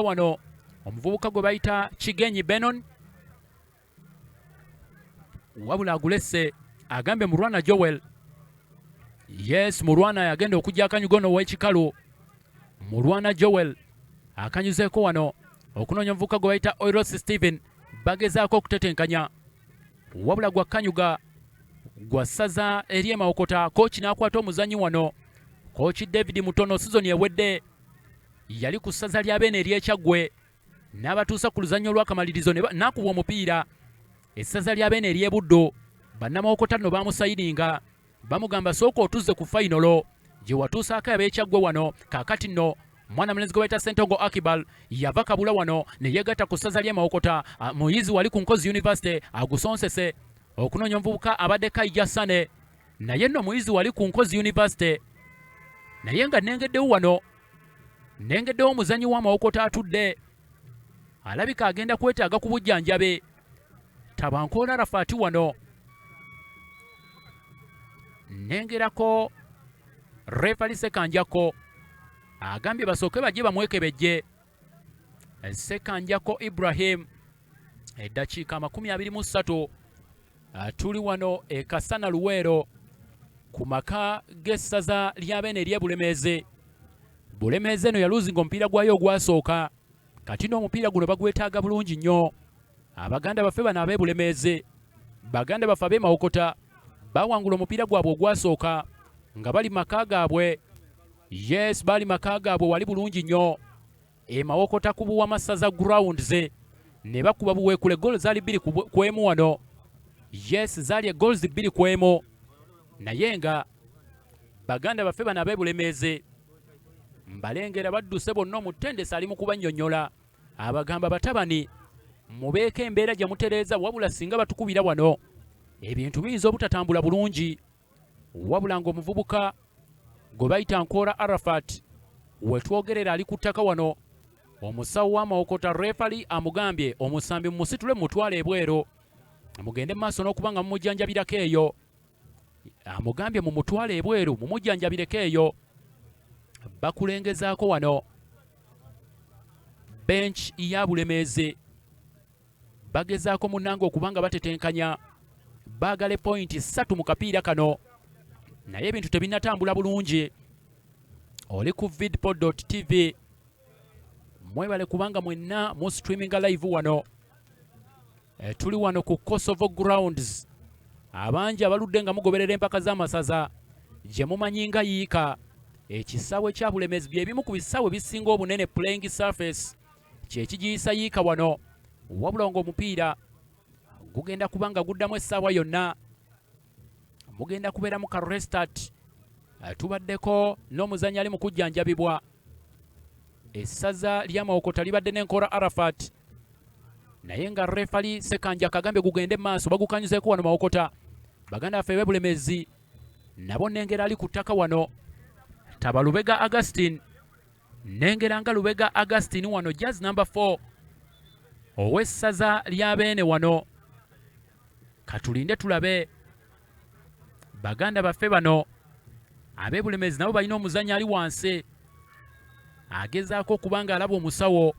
Speaker 1: wano omuvubuka gwe bayita Kigenyi Benon, wabula agulesse agambye Mulwana Joel. Yes, Mulwana yagenda okujja akanyuga ono w'ekikalu. Mulwana Joel akanyuzeeko wano okunoonya omuvubuka gwe bayita Oiros Steven. Bagezaako okutetenkanya wabula gwakanyuga gwasaza eri e Mawokota. Kooki n'akwata omuzannyi wano. Kooki David Mutono sizoni ewedde yali ku ssaza lya Beene ery'Ekyaggwe n'abatuusa ku luzannyo olw'akamalirizo n'akuba omupiira essaza lya Beene ery'Ebuddo. Bannamawokota nno baamusayininga bamugamba sooka otuzze ku fayinolo gye watuusaako ab'Ekyaggwe wano. Kaakati nno mwana mulenzi gwe bayita Sentongo Akibal yava kabula wano ne yeegatta ku ssaza ly'e Mawokota. Muyizi wali ku Nkozi University agusonsese okunoonya omuvubuka abadde Kaija Sane, naye nno muyizi wali ku Nkozi University. Naye nga nengeddewo wano, nengeddewo omuzannyi wa Mawokota atudde, alabika agenda kwetaaga ku bujjanjabe. Tabankoola Arafaati wano, nengerako Refali Sekanjako agambye basooke bajje bamwekebejje. Sekanjako Ibrahim eddakiika 23. Tuli wano e Kasana Luweero ku maka g'essaza lya Beene ery'e Bulemeezi. Bulemeezi eno yaluzinga omupiira gwayo ogwasooka, kati n'omupiira guno bagwetaaga bulungi nnyo. Abaganda baffe bano ab'e Bulemeezi, baganda baffe ab'e Mawokota bawangula omupiira gwabwe ogwasooka nga bali maka gaabwe. Yes, bali maka gaabwe wali bulungi nnyo. E Mawokota kubuwa masaza grounds ne bakuba buweekule. Goal zaali 2-1 wano. Yes, zaali goals 2-1. Naye nga baganda baffe bano ab'e Bulemeezi mbalengera badduse bonna omutendesi ali mu kubannyonnyola. Abagamba batabani mubeeko embeera gye mutereeza, wabula singa batukubira wano ebintu biyinza obutatambula bulungi. Wabula ng'omuvubuka gwe bayita Nkoola Arafat wetwogerera ali ku ttaka wano, omusawo wa Mawokota refali amugambye omusambi mumusitule mutwale ebweru mugende maaso n'okuba nga mumujjanjabirako eyo. Amugambye mumutwale ebweru mumujjanjabireko eyo. Bakulengezaako wano bench ya Bulemeezi, bagezaako munnange okubanga batetenkanya baagale point 3 mu kapiira kano, naye ebintu tebinnatambula bulungi. Oli ku vidpo.tv, mwebale kubanga mwenna mu streaminga live wano. Tuli wano ku Kosovo grounds. Abangi abaludde nga mugoberera empaka z'amasaza gye mumanyi nga yiika. Ekisaawe kya Bulemeezi bye bimu ku bisaawe bisinga obunene playing surface kye kigiyisa yiika wano, wabula ng'omupiira gugenda kubanga guddamu essaawa yonna. Mugenda kubeera mu ka restart. Tubaddeko n'omuzannyi ali mu kujjanjabibwa. Essaza lya Mawokota libadde n'Enkoola Arafat, naye nga refali Sekanja kagambye gugende maaso, bagukanyuzeeko wano Mawokota. Baganda baffe b'e Bulemeezi nabo nengera ali ku ttaka wano. Taba Lubega Augustine, nengera nga Lubega Augustine wano, jazz number 4 ow'essaza lya Beene wano. Katulinde tulabe. Baganda baffe bano ab'e Bulemeezi nabo balina omuzannyi ali wansi agezaako okuba nga alaba omusawo.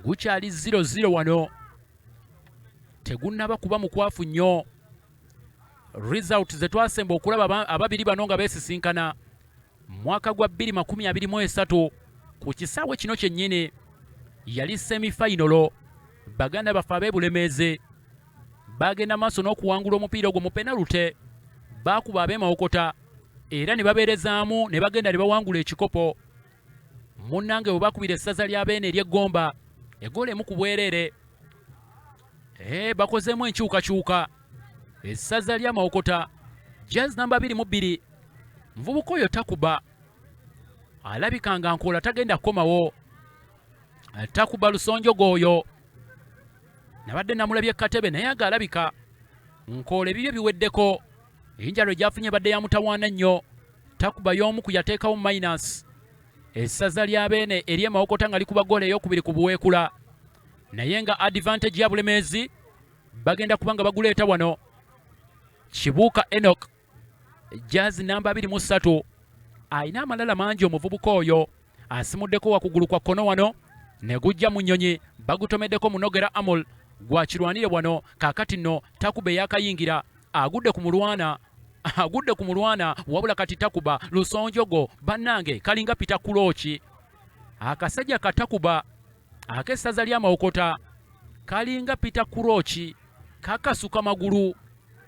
Speaker 1: Gukyali 0-0 wano, tegunnaba kuba mukwafu nnyo. Result ze twasemba okulaba ababiri bano nga beesisinkana mwaka gwa 2023 ku kisaawe kino kyennyini yali semi-final. Baganda baffe ab'e Bulemeezi bagenda maaso n'okuwangula omupiira ogwo mu penalty. Baakuba ab'e Mawokota era ne babeerezaamu ne bagenda ne bawangula ekikopo. Munnange bwe bakubira essaza lya Beene ery'Eggomba egoolo emu ku bwereere. Bakozeemu enkyukakyuka. Essaza lya Mawokota jazz namba 22. Muvubuka oyo takuba, alabika nga Nkoola tagenda kukomawo. Takuba lusonjogo oyo. Nabadde namulabye Katebe naye aga alabika Nkoola ebibyo biweddeko. enjalo gyafunye badde ya mutawaana nnyo. Takuba y'omu ku yateekawo minus. Essaza lya Beene ery'e Mawokota nga likuba ggoolo ey'okubiri ku buweekula. Naye nga advantage ya Bulemeezi bagenda kuba nga baguleeta wano. Kibuuka Enoch jazz namba 23 ayina amalala mangi omuvubuka oyo. Asimuddeko wakugulu kwa kkono wano ne gujja mu nnyonyi. Bagutomeddeko munogera Amol gwakirwanire wano. Kaakati nno Takuba eyakayingira agudde ku mulwana wabula kati Takuba lusonjogo bannange kalinga pita kulooki. Akasajja ka Takuba ak'essaza lya Mawokota kalinga pita kulooki kakasuka magulu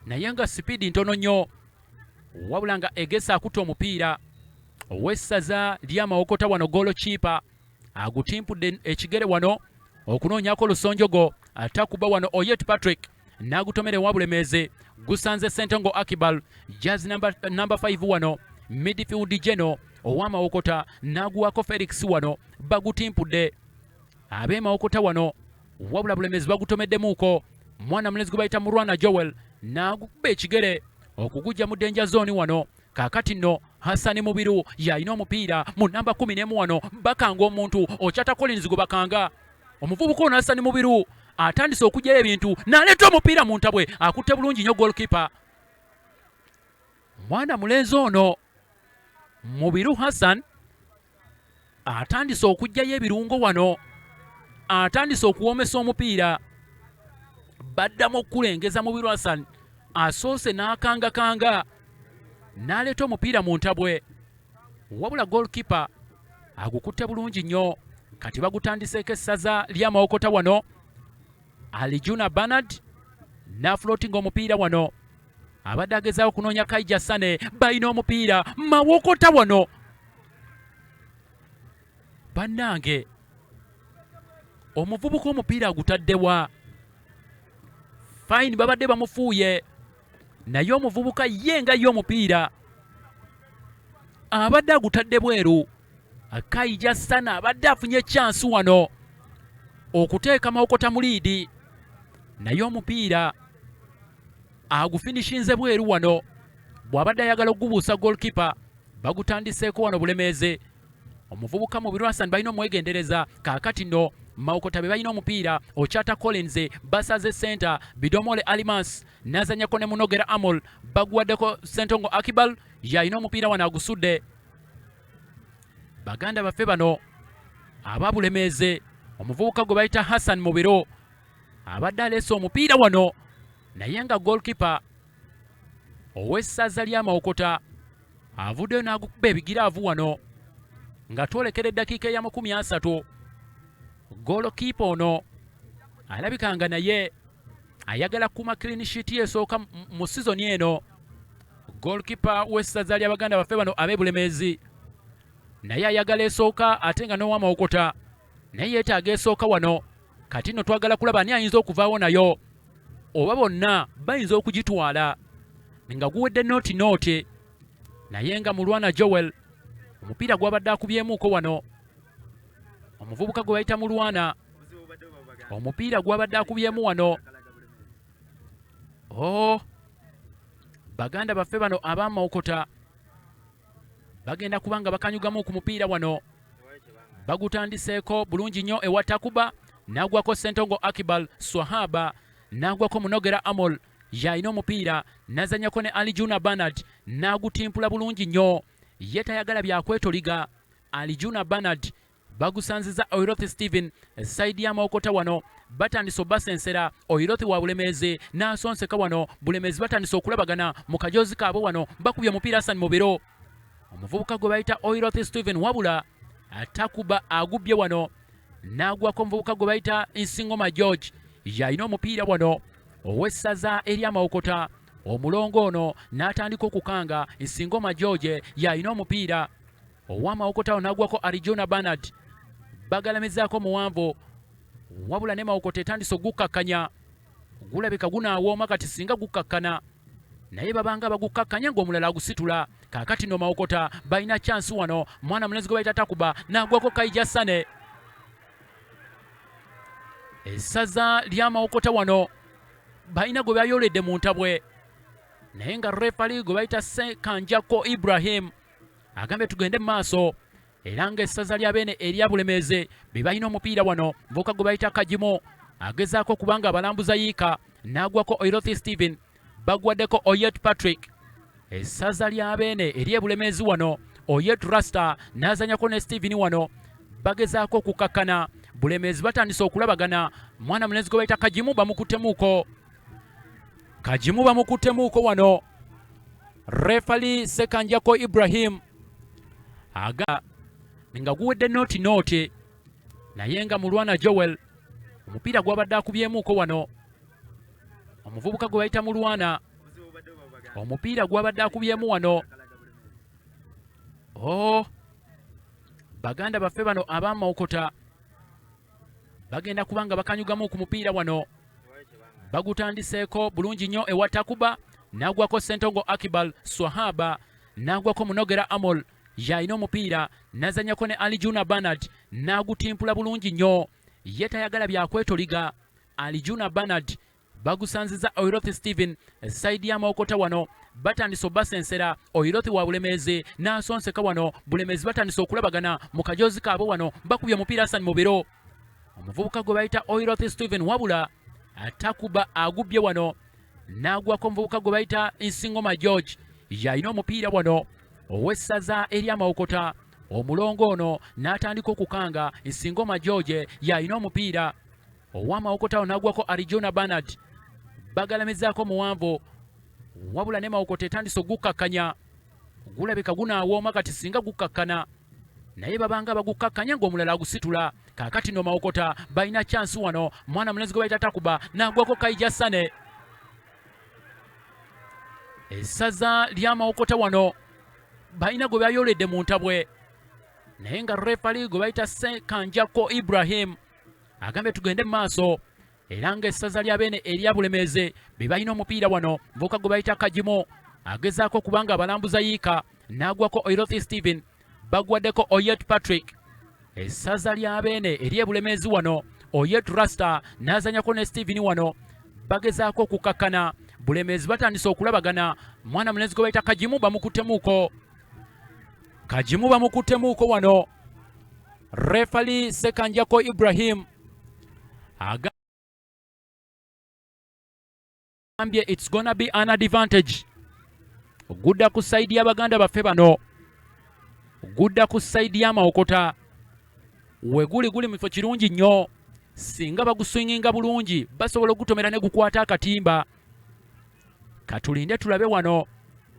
Speaker 1: naye nga sipiidi ntono nnyo wabula nga egesa akutta omupiira ow'essaza lya Mawokota wano goolo kiipa agutimpudde ekigere wano okunoonyako lusonjogo. Takuba wano Oyet Patrick n'agutomere wa Bulemeezi gusanze Sentongo Akibal jazz number 5 wano midfield Geno owa Mawokota n'aguwako Felix wano bagutimpudde ab'e Mawokota wano wabula Bulemeezi bagutomeddemuuko. Mwana mulezi gwe bayita Mulwana Joel n'agukuba ekigere okugujja mu danger zone wano. Kaakati nno Hassan Mubiru yalina omupiira mu namba 11 wano bakanga omuntu Ochata Collins gwe bakanga. Omuvubuka ono Hassan Mubiru atandise okugyayo ebintu n'aleeta omupiira mu ntabwe akutte bulungi nnyo goalkeeper. Mwana mulenzi ono Mubiru Hassan atandise okugyayo ebirungo wano, atandise okuwomesa omupiira. Baddamu okulengeza Mubiru Hassan asoose n'akangakanga n'aleeta omupiira mu ntabwe wabula goalkeeper agukutte bulungi nnyo. Kati bagutandiseeko essaza lya Mawokota wano. Alijuna Bernard n'afloatinga omupiira wano abadde agezaawo okunoonya Kaija Sane balina omupiira Mawokota wano. Bannange omuvubuka omupiira agutaddewa fine babadde bamufuuye naye omuvubuka ye nga ye omupiira abadde agutadde bweru. Kaija Sane abadde afunye chance wano okuteeka Mawokota mu liidi naye omupiira agufinishinze bweru wano. Bw'abadde ayagala okugubuusa goalkeeper bagutandiseeko wano Bulemeezi. Omuvubuka Mubiru Hassan balina omwegendereza. Kaakati nno Mawokota be balina omupiira Ochata Collins basaze center Bidomole Alimas n'azannyako ne munogera Amol baguwaddeko Sentongo Akibal yalina omupiira wano agusudde. Baganda baffe bano aba Bulemeezi omuvubuka gwe bayita Hassan Mubiru abadde aleese omupiira wano naye nga goalkeeper ow'essaza lya Mawokota avuddeyo n'agukuba ebigiraavu wano nga twolekera eddakiika eya 30. Goalkeeper ono alabikanga naye ayagala kuma clean sheet esooka mu sizoni eno. Goalkeeper w'essaza lya Baganda baffe bano ab'e Bulemeezi naye ayagala esooka ate nga n'owa Mawokota naye yeetaaga esooka wano. Kati nno twagala kulaba ani ayinza okuvaawo nayo oba bonna bayinza okugitwala nga guwedde nooti naye nga Mulwana Joel omupiira gwabadde akubyemuuko wano. Omuvubuka gwe bayita Mulwana omupiira gwabadde akubyemu wano. Baganda baffe bano aba Mawokota bagenda kubanga bakanyugamu ku mupiira wano. Bagutandiseeko bulungi nnyo ewa Takuba n'agwako Sentongo Akibal Swahaba n'agwako munogera Amol yalina omupiira n'azannyako ne Alijuna Bernard n'agutimpula bulungi nnyo. Ye tayagala byakwetoliga. Alijuna Bernard bagusanziza Oirothi Steven saidi ya Mawokota wano batandise obasensera Oirothi wa Bulemeezi n'asonseka wano. Bulemeezi batandise okulabagana mu kajoozi kaabwe wano bakubye omupiira Hassan Mubiru. Omuvubuka gwe bayita Oirothi Steven wabula Takuba agubye wano n'agwako omuvubuka gwe bayita Nsingoma George yalina omupiira wano ow'essaza erya Mawokota. Omulongo ono n'atandika okukanga Nsingoma George yalina omupiira owa Mawokota n'agwako Arijona Bernard bagalamizaako muwanvu wabula ne Mawokota etandise ogukkakkanya. Gulabika gunaawooma kati singa gukkakkana naye babanga bagukkakkanya ng'omulala agusitula. Kaakati no Mawokota balina chance wano. Mwana mulezi gwe bayita Takuba n'agwako Kaija Sane. Essaza lya Mawokota wano balina gwe bayoledde mu ntabwe. naye nga refali gwe bayita Sekanjako Ibrahim agambye tugende mu maaso era ng'essaza lya Beene erya Bulemeezi be balina omupiira wano. Muvubuka gwe bayita Kajimo agezaako kubanga abalambuza yiika n'agwako Oirothi Stephen, bagwaddeko Oyet Patrick. Essaza lya Beene erye Bulemeezi wano, Oyet Rasta n'azanyako ne Stephen wano, bagezaako okukakkana. Bulemeezi batandise okulabagana. Mwana mulenzi gwe bayita Kajimu bamukuttemuuko. Kajimu bamukuttemuuko wano. Refali Sekanjako Ibrahim aga nga guwedde nooti naye nga Mulwana Joel omupiira gwabadde akubyemuuko wano. Omuvubuka gwe bayita Mulwana omupiira gwabadde akubyemu wano. Baganda baffe bano aba Mawokota bagenda kubanga bakanyugamu ku mupiira wano. Bagutandiseeko bulungi nnyo ewa Takuba, n'agwako Sentongo Akibal Swahaba, n'agwako Munogera Amol y'alina omupiira, n'azanyako ne Alijuna Bernard n'agutimpula bulungi nnyo. Ye tayagala byakwetoliga. Alijuna Bernard bagusanziza Oirothi Stephen saidi ya Mawokota wano. Batandise obasensera Oirothi wa Bulemeezi n'asonseka wano. Bulemeezi batandise okulabagana mu kajoozi kaabwe wano, bakubye omupiira Hassan Mubiro. Omuvubuka gwe bayita Oirothi Stephen wabula Takuba agubye wano, n'agwako omuvubuka gwe bayita Nsingoma George y'alina omupiira wano ow'essaza erya Mawokota. Omulongo ono n'atandika okukanga. Nsingoma George y'alina omupiira owa Mawokota ono, n'agwako Arijona Bernard, bagalamizaako muwanvu wabula ne Mawokota etandise ogukakkanya. Gulabika gunaawooma kati singa gukakkana, naye babanga bagukakkanya ng'omulala agusitula. Kaakati no Mawokota balina chance wano. Mwana mulenzi gwe bayita Takuba n'agwako Kaija Sane. Essaza lya Mawokota wano balina gwe bayoledde mu ntabwe, naye nga refali gwe bayita Sekanjako Ibrahim agambye tugende mu maaso era ng'essaza lya Beene erya Bulemeezi be balina omupiira wano. Muvubuka gwe bayita Kajimo agezaako kubanga abalambuza yiika, n'agwako Oirothi Stephen, bagwaddeko Oyet Patrick. Essaza lya Beene erye Bulemeezi wano, Oyet Rasta n'azanyako ne Stephen wano, bagezaako okukakkana. Bulemeezi batandise okulabagana. Mwana mulenzi gwe bayita Kajimu bamukuttemuuko. Kajimu bamukuttemuuko wano. Refali Sekanjako Ibrahim agambye it's gonna be an advantage. Gudda ku saidi y'Abaganda baffe bano, gudda ku saidi ya Mawokota. Guli mifo kirungi nnyo. Singa baguswinginga bulungi basobola okutomera ne gukwata akatimba. Katulinde tulabe wano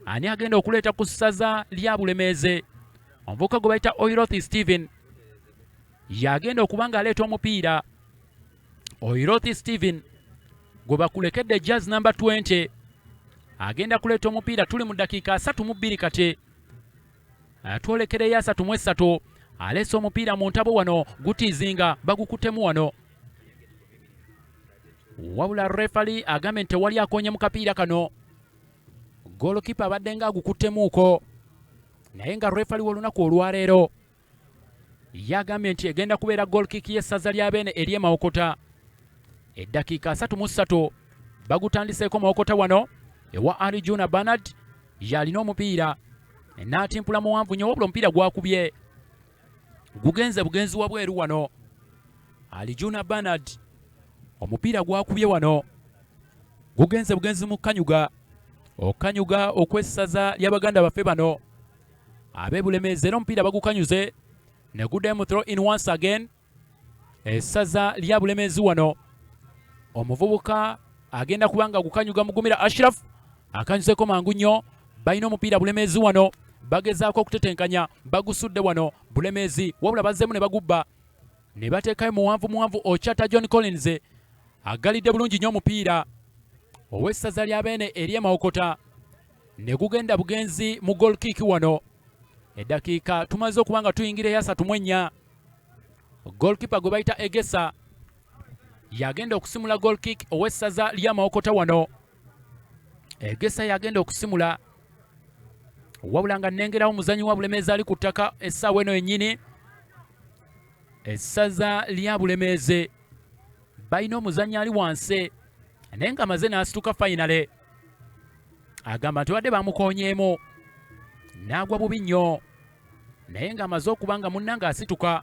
Speaker 1: ani agenda okuleeta ku ssaza lya Bulemeezi. Omuvubuka gwe bayita Oirothi Stephen y'agenda okubanga aleeta omupiira. Oirothi Stephen gwe bakulekedde jazz number 20 agenda kuleeta omupiira. Tuli mu ddakiika 32 kate, atwolekereyo 33. Aleese omupiira mu ntabo wano, gutiizinga bagukuttemu wano, wabula refali agambye nti tewali akonye mu kapiira kano. Goalkeeper abadde nga agukuttemuuko, naye nga refali w'olunaku olwaleero yagambye nti egenda kubeera goal kick y'essaza lya Beene erye Mawokota. Eddakiika 33 bagutandiseeko Mawokota wano ewa Arijuna Bernard y'alina omupiira, n'atimpula muwanvu nnyo wabula omupiira gwakubye gugenze bugenzi wabweru wano. Arijuna Bernard omupiira gwakubye wano gugenze bugenzi mu kanyuga, okanyuga okwessaza ly'Abaganda baffe bano ab'e Bulemeezi. Era omupiira bagukanyuze ne guddemu throw in once again. Essaza lya Bulemeezi wano, omuvubuka agenda kubanga gukanyuga Mugumira Ashraf akanyuzeko mangu nnyo. Balina omupiira Bulemeezi wano, bagezaako okutetenkanya, bagusudde wano Bulemeezi wabula bazzeemu ne bagubba, ne bateekayo muwanvu Ochata John Collins agalidde bulungi nnyo omupiira ow'essaza lya Beene erye Mawokota, ne gugenda bugenzi mu goal kick wano. Eddakiika tumaze okubanga tuyingira eya 34. Goalkeeper gwe bayita Egesa yagenda okusimula goal kick ow'essaza lya Mawokota wano. Egesa yagenda okusimula wabula nga nnengerawo omuzanyi wa Bulemeezi ali ku ttaka essaawa eno yennyini. Essaza lya Bulemeezi balina omuzanyi ali wansi naye nga amaze n'asituka finale. agamba nti wadde bamukoonyeemu n'agwa bubi nnyo naye ng'amaze okuba nga munnanga asituka.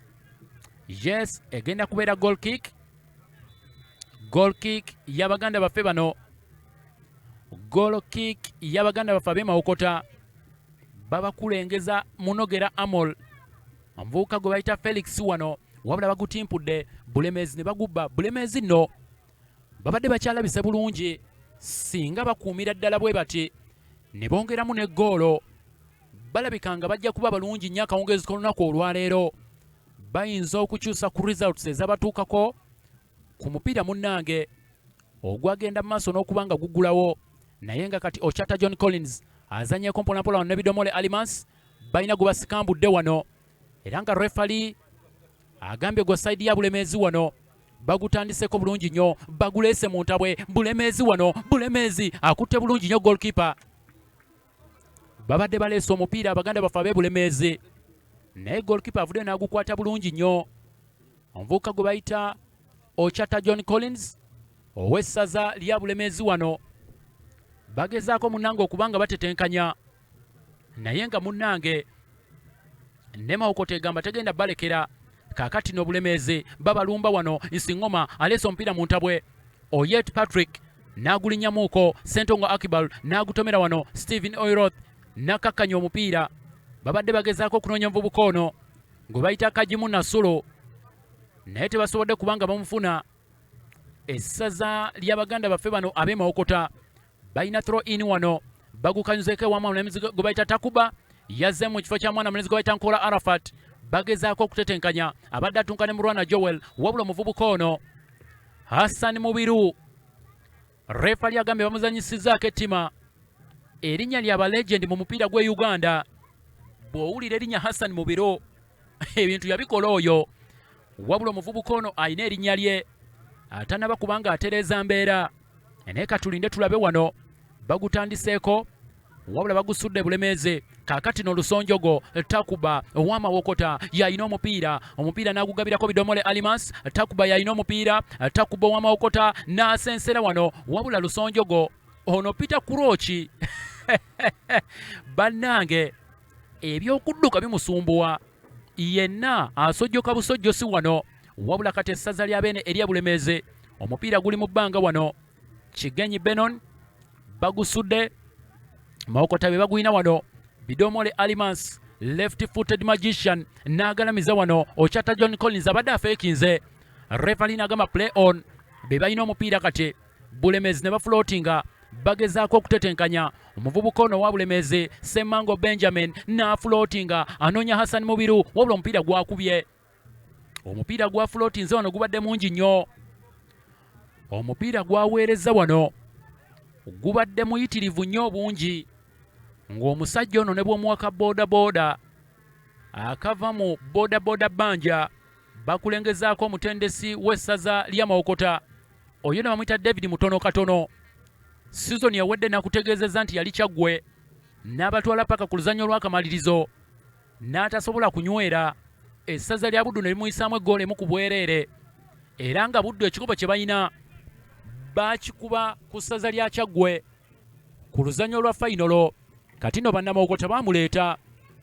Speaker 1: Yes, egenda kubeera goal kick y'Abaganda baffe bano. Goal kick y'Abaganda baffe ab'e Mawokota babakulengeza Munogera Amol. Omuvubuka gwe bayita Felix wano wabula bagutimpudde Bulemeezi ne bagubba. Bulemeezi nno babadde bakyalabise bulungi singa bakuumira ddala bwe bati ne bongeramu ne ggoolo. Balabika nga bajja kuba balungi nnyo akawungeezi k'olunaku olwaleero. Bayinza okukyusa ku results ezabatuukako ku mupiira munnange ogwagenda mu maaso n'okuba nga guggulawo naye nga kati Ochata John Collins azannyeko mpolampola wano ne Bidomole Alimas balina gwe basikambudde wano era nga refali agambye gwa sayidi ya Bulemeezi wano bagutandiseko bulungi nnyo baguleese mu ntabwe. Bulemeezi wano, Bulemeezi akutte bulungi nnyo goalkeeper. Babadde baleese omupiira Abaganda baffe ab'e Bulemeezi naye goalkeeper avudde n'agukwata bulungi nnyo. Omuvubuka gwe bayita Ochata John Collins ow'essaza lya Bulemeezi wano bagezaako munnange okuba nga batetenkanya naye nga munnange ne Mawokota egamba tegenda balekera. Kaakati no Bulemeezi babalumba wano. Nsingoma aleese omupiira mu ntabwe. Oyet Patrick n'agulinnyamuuko. Sentongo Akibal n'agutomera wano. Stephen Oiroth n'akakkanya omupiira. Babadde bagezaako okunoonya omuvubuka ono gwe bayita Kajimu Nasulu naye tebasobodde kubanga bamufuna. Essaza ly'Abaganda baffe bano ab'e Mawokota balina throw in wano bagukanyuzeeko ewamu omulemezi gwe bayita Takuba yazze mu kifo kya mwana mulenzi gwe bayita Nkola Arafat. Bagezaako okutetenkanya abadde atunkane mu Rwana Joel wabula omuvubuka ono Hassan Mubiru refa lyagambye bamuzanyisizaako ettima. Erinnya lyaba legend mu mupiira gwe Uganda. Bw'owulira erinnya Hassan Mubiru ebintu yabikola oyo wabula omuvubuka ono ayina erinnya lye atanaba kubanga atereeza mbeera naye katulinde tulabe wano bagutandiseeko wabula bagusudde Bulemeezi. Kaakati n'olusonjogo Takuba owa Mawokota yayina omupiira n'agugabirako Bidomole Alimas. Takuba yayina omupiira Takuba owa Mawokota n'asensera wano wabula lusonjogo ono Peter Kuroki bannange ebyokudduka bimusumbuwa yenna asojjoka busojjosi wano wabula kati essaza lya bene erya Bulemeezi. Omupiira guli mu bbanga wano. Kigenyi Benon bagusudde Mawokota be baguyina wano. Bidomole Alimas left footed magician n'agalamiza wano. Ochata John Collins abadde afeekinze. Referee n'agamba play on. Be balina omupiira kati Bulemeezi ne bafloatinga bagezaako okutetenkanya. Omuvubuka ono wa Bulemeezi Semango Benjamin n'afloatinga anoonya Hassan Mubiru wabula omupiira gwakubye. Omupiira gwa floatinze wano gubadde mungi nnyo. Omupiira gwaweereza wano gubadde muyitirivu nnyo obungi ng'omusajja ono ne bw'omuwaka boodabooda akava mu boodabooda bbanja bakulengezaako omutendesi w'essaza lya Mawokota oyo ne bamuyita David Mutono Katono. Sizoni ewedde nakutegeezezza nti yali kyaggwe n'abatwala paka ku luzannya olw'akamalirizo n'atasobola kunywera. Essaza lya Buddu ne limuyisaamu eggoolo emu ku bwereere era nga Buddu ekikubo kye balina bakikuba ku ssaza lya Kyaggwe ku luzannya olwa fayinolo. Kati no bannamawokota baamuleeta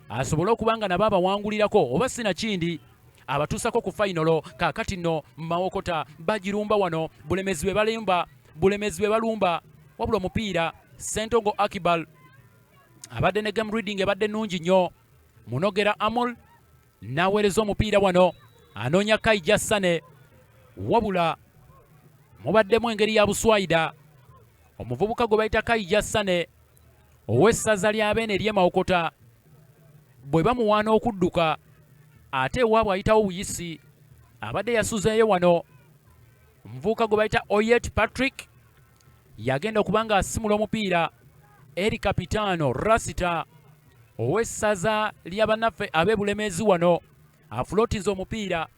Speaker 1: asobole okuba nga nabo abawangulirako oba sinakindi abatuusako ku fayinolo. Kaakati nno Mawokota bagirumba wano. Bulemeezi be balumba wabula omupiira Sentongo Akibal abadde ne game reading ebadde nnungi nnyo. Munogera Amol n'aweereza omupiira wano anoonya Kaija Sane wabula mubaddemu engeri ya buswayida. Omuvubuka gwe bayita Kaija Sane ow'essaza lya Beene ery'e Mawokota bwe bamuwaana okudduka ate ewaabwe ayitawo buyisi abadde yasuzeeyo wano. Omuvubuka gwe bayita Oyet Patrick yagenda okuba nga asimula omupiira eri kapitaano Rasita ow'essaza lya bannaffe ab'e Bulemeezi wano afulootinze omupiira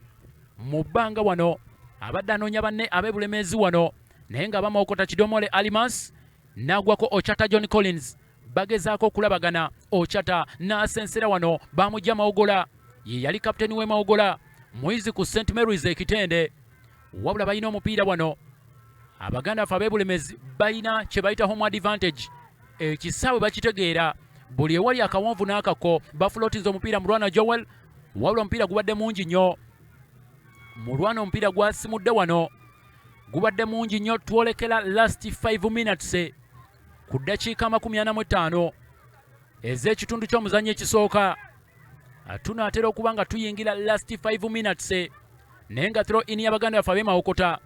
Speaker 1: mu bbanga wano abadde anoonya banne ab'e Bulemeezi wano naye nga Mawokota Kidomole Alimas n'agwako Ochata John Collins bagezaako okulabagana. Ochata n'asensera wano bamujja Mawogola ye yali kapiteeni w'e Mawogola muyizi ku St Mary's ekitende wabula balina omupiira wano. Abaganda ffe ab'e Bulemeezi balina kye bayita home advantage ekisaawe bakitegeera buli ewali akawonvu n'akako bafulootinze omupiira mulwana Joel wabula omupiira gubadde mungi nnyo mulwana omupiira gwasimudde wano gubadde mungi nnyo twolekera last 5 minutes ku ddakiika 45 ez'ekitundu ky'omuzannyo ekisooka tunaatera okuba nga tuyingira last 5 minutes naye nga throw in y'Abaganda baffe ab'e Mawokota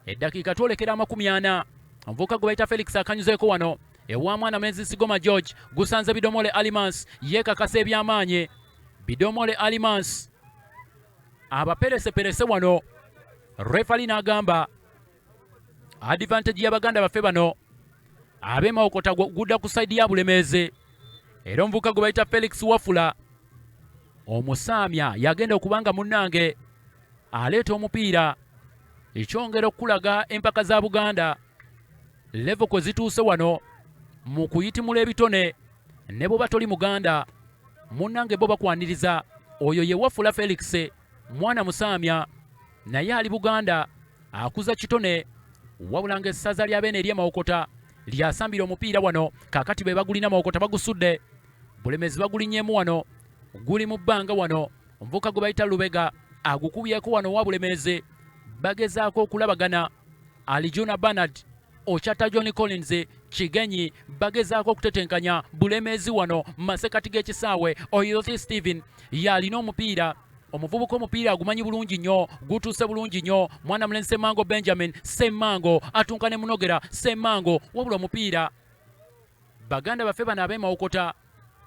Speaker 1: eddakiika twolekera 40 omuvubuka gwe bayita Felix akanyuzeeko wano ewa mwana Mulenzi Sigoma George gusanze Bidomole Alimans yeekakasa eby'amaanyi Bidomole Alimans abapereseperese wano refali n'agamba advantage y'Abaganda baffe bano ab'e Mawokota gudda ku side ya Bulemeezi era omuvubuka gwe bayita Felix Wafula omusaamya yagenda okubanga munnange aleeta omupiira ekyongera okulaga empaka za Buganda level kwe zituuse wano mu kuyitimula ebitone ne bwoba toli Muganda munnange bo bakwaniriza oyo ye Wafula Felix mwana musaamya naye ali Buganda akuza kitone wabula ng'essaza lya Beene ery'e Mawokota lyasambira omupiira wano kaakati be bagulina Mawokota bagusudde Bulemeezi bagulinyeemu wano guli mu bbanga wano omuvubuka gwe bayita Lubega agukubyeko wano wa Bulemeezi bagezaako okulabagana Alijuna Bernard Ochata John Collins Kigenyi bagezaako okutetenkanya Bulemeezi wano masekati g'ekisaawe Oyothi Steven yalina omupiira omuvubuka omupiira agumanyi bulungi nnyo gutuuse bulungi nnyo mwana Mulenzi Ssemmango Benjamin Ssemmango atunka ne Munogera Ssemmango wabula omupiira Baganda baffe bano ab'e Mawokota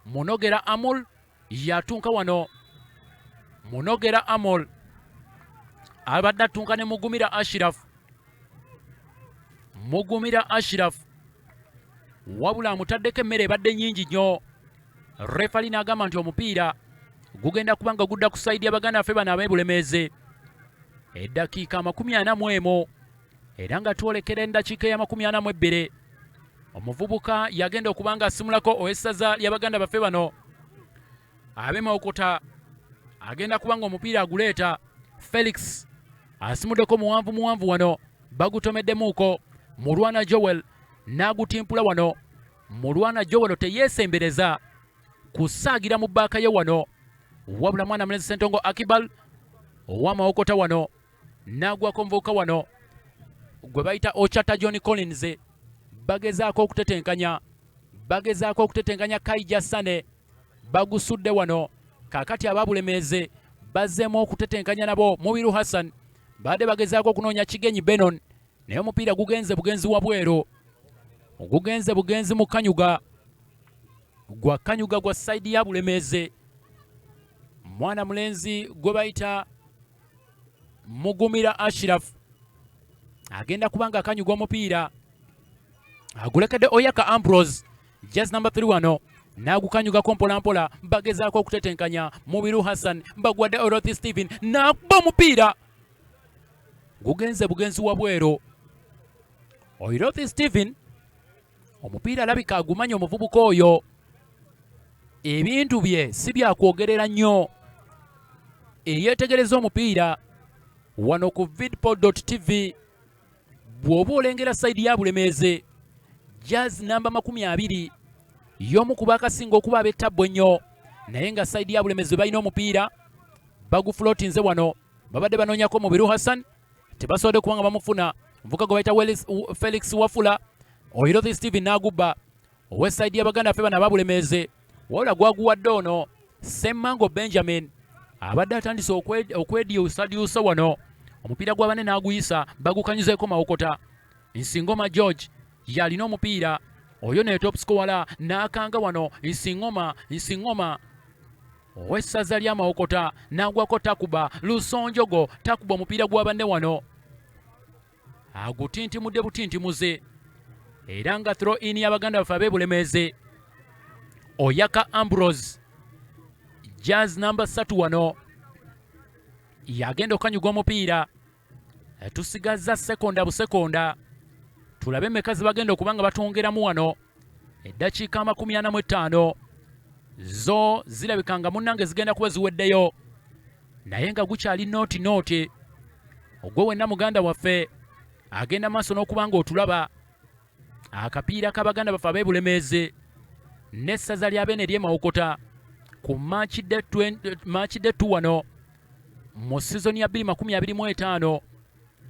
Speaker 1: Munogera Amul yatunka wano Munogera Amul abadde atunka ne Mugumira Ashraf wabula amutaddeko emmere ebadde nnyingi nnyo refali n'agamba nti omupiira gugenda kuba nga gudda ku sayidi y'Abaganda baffe bano ab'e Bulemeezi eddakiika 41 era nga twolekera endakiika ya 42 omuvubuka yagenda okuba nga asimulako ow'essaza ly'Abaganda baffe bano ab'e Mawokota agenda kuba nga omupiira aguleeta Felix asimuddeko muwanvu wano bagutomeddemuuko mulwana Joel n'agutimpula wano mulwana Joel teyeesembereza kusaagira mu bbaaka ye wano wabula mwana Mulenzi Ssentongo Akibal owa Mawokota wano n'agwako omuvubuka wano gwe bayita Ochata John Collins bagezaako okutetenkanya Kaija Sane bagusudde wano kaakati aba Bulemeezi bazzeemu okutetenkanya nabo Mubiru Hassan badde bagezaako okunoonya Kigenyi Benon naye omupiira gugenze bugenzi wabweru bugenzi mu Kanyuga gwa sayidi ya Bulemeezi mwana Mulenzi gwe bayita Mugumira Ashraf agenda kubanga akanyuga omupiira agulekedde Oyaka Ambrose jazz number 3 wano n'agukanyugako mpolampola bagezaako okutetenkanya Mubiru Hassan bagwadde Orothi Steven n'akuba omupiira gugenze bugenzi wabweru Orothi Steven omupiira alabika agumanyi omuvubuka oyo ebintu bye si byakwogerera nnyo eyeetegereza omupiira wano ku vidpol.tv bw'oba olengera sayidi ya Bulemeezi jazz namba 20 y'omu ku baakasinga okuba ab'ettabbo ennyo naye nga sayidi ya Bulemeezi balina omupiira bagufulootinze wano babadde banoonyako Mubiru Hassan tebasobodde kuba nga bamufuna omuvubuka gwe bayita Felix Wafula Oirothi Steven n'agubba ow'essayidi y'Abaganda baffe bano aba Bulemeezi wabula gwaguwadde ono Ssemmango Benjamin abadde atandise okwediusadyusa wano omupiira gwa bane n'aguyisa bagukanyuzeeko Mawokota Nsingoma George yalina omupiira oyo ne top scorer n'akanga wano Nsingoma ow'essaza lya Mawokota n'agwako Takuba Lusonjogo Takuba omupiira gwa banne wano agutintimudde butintimuze era nga throw in y'Abaganda baffe ab'e Bulemeezi Oyaka Ambrose jazz number 3 wano yagenda okanyuga omupiira tusigazza sekonda busekonda tulabe emmeka zibagenda okuba nga batwongeramu wano eddakiika 45 zo zirabika nga munnange zigenda kuba ziweddeyo naye nga gukyali nooti ogwe wenna muganda waffe agenda maaso n'okuba nga otulaba akapiira kabaganda bafe ab'e Bulemeezi n'essaza lya Beene ery'e Mawokota ku March day 2 wano mu sizoni ya 2025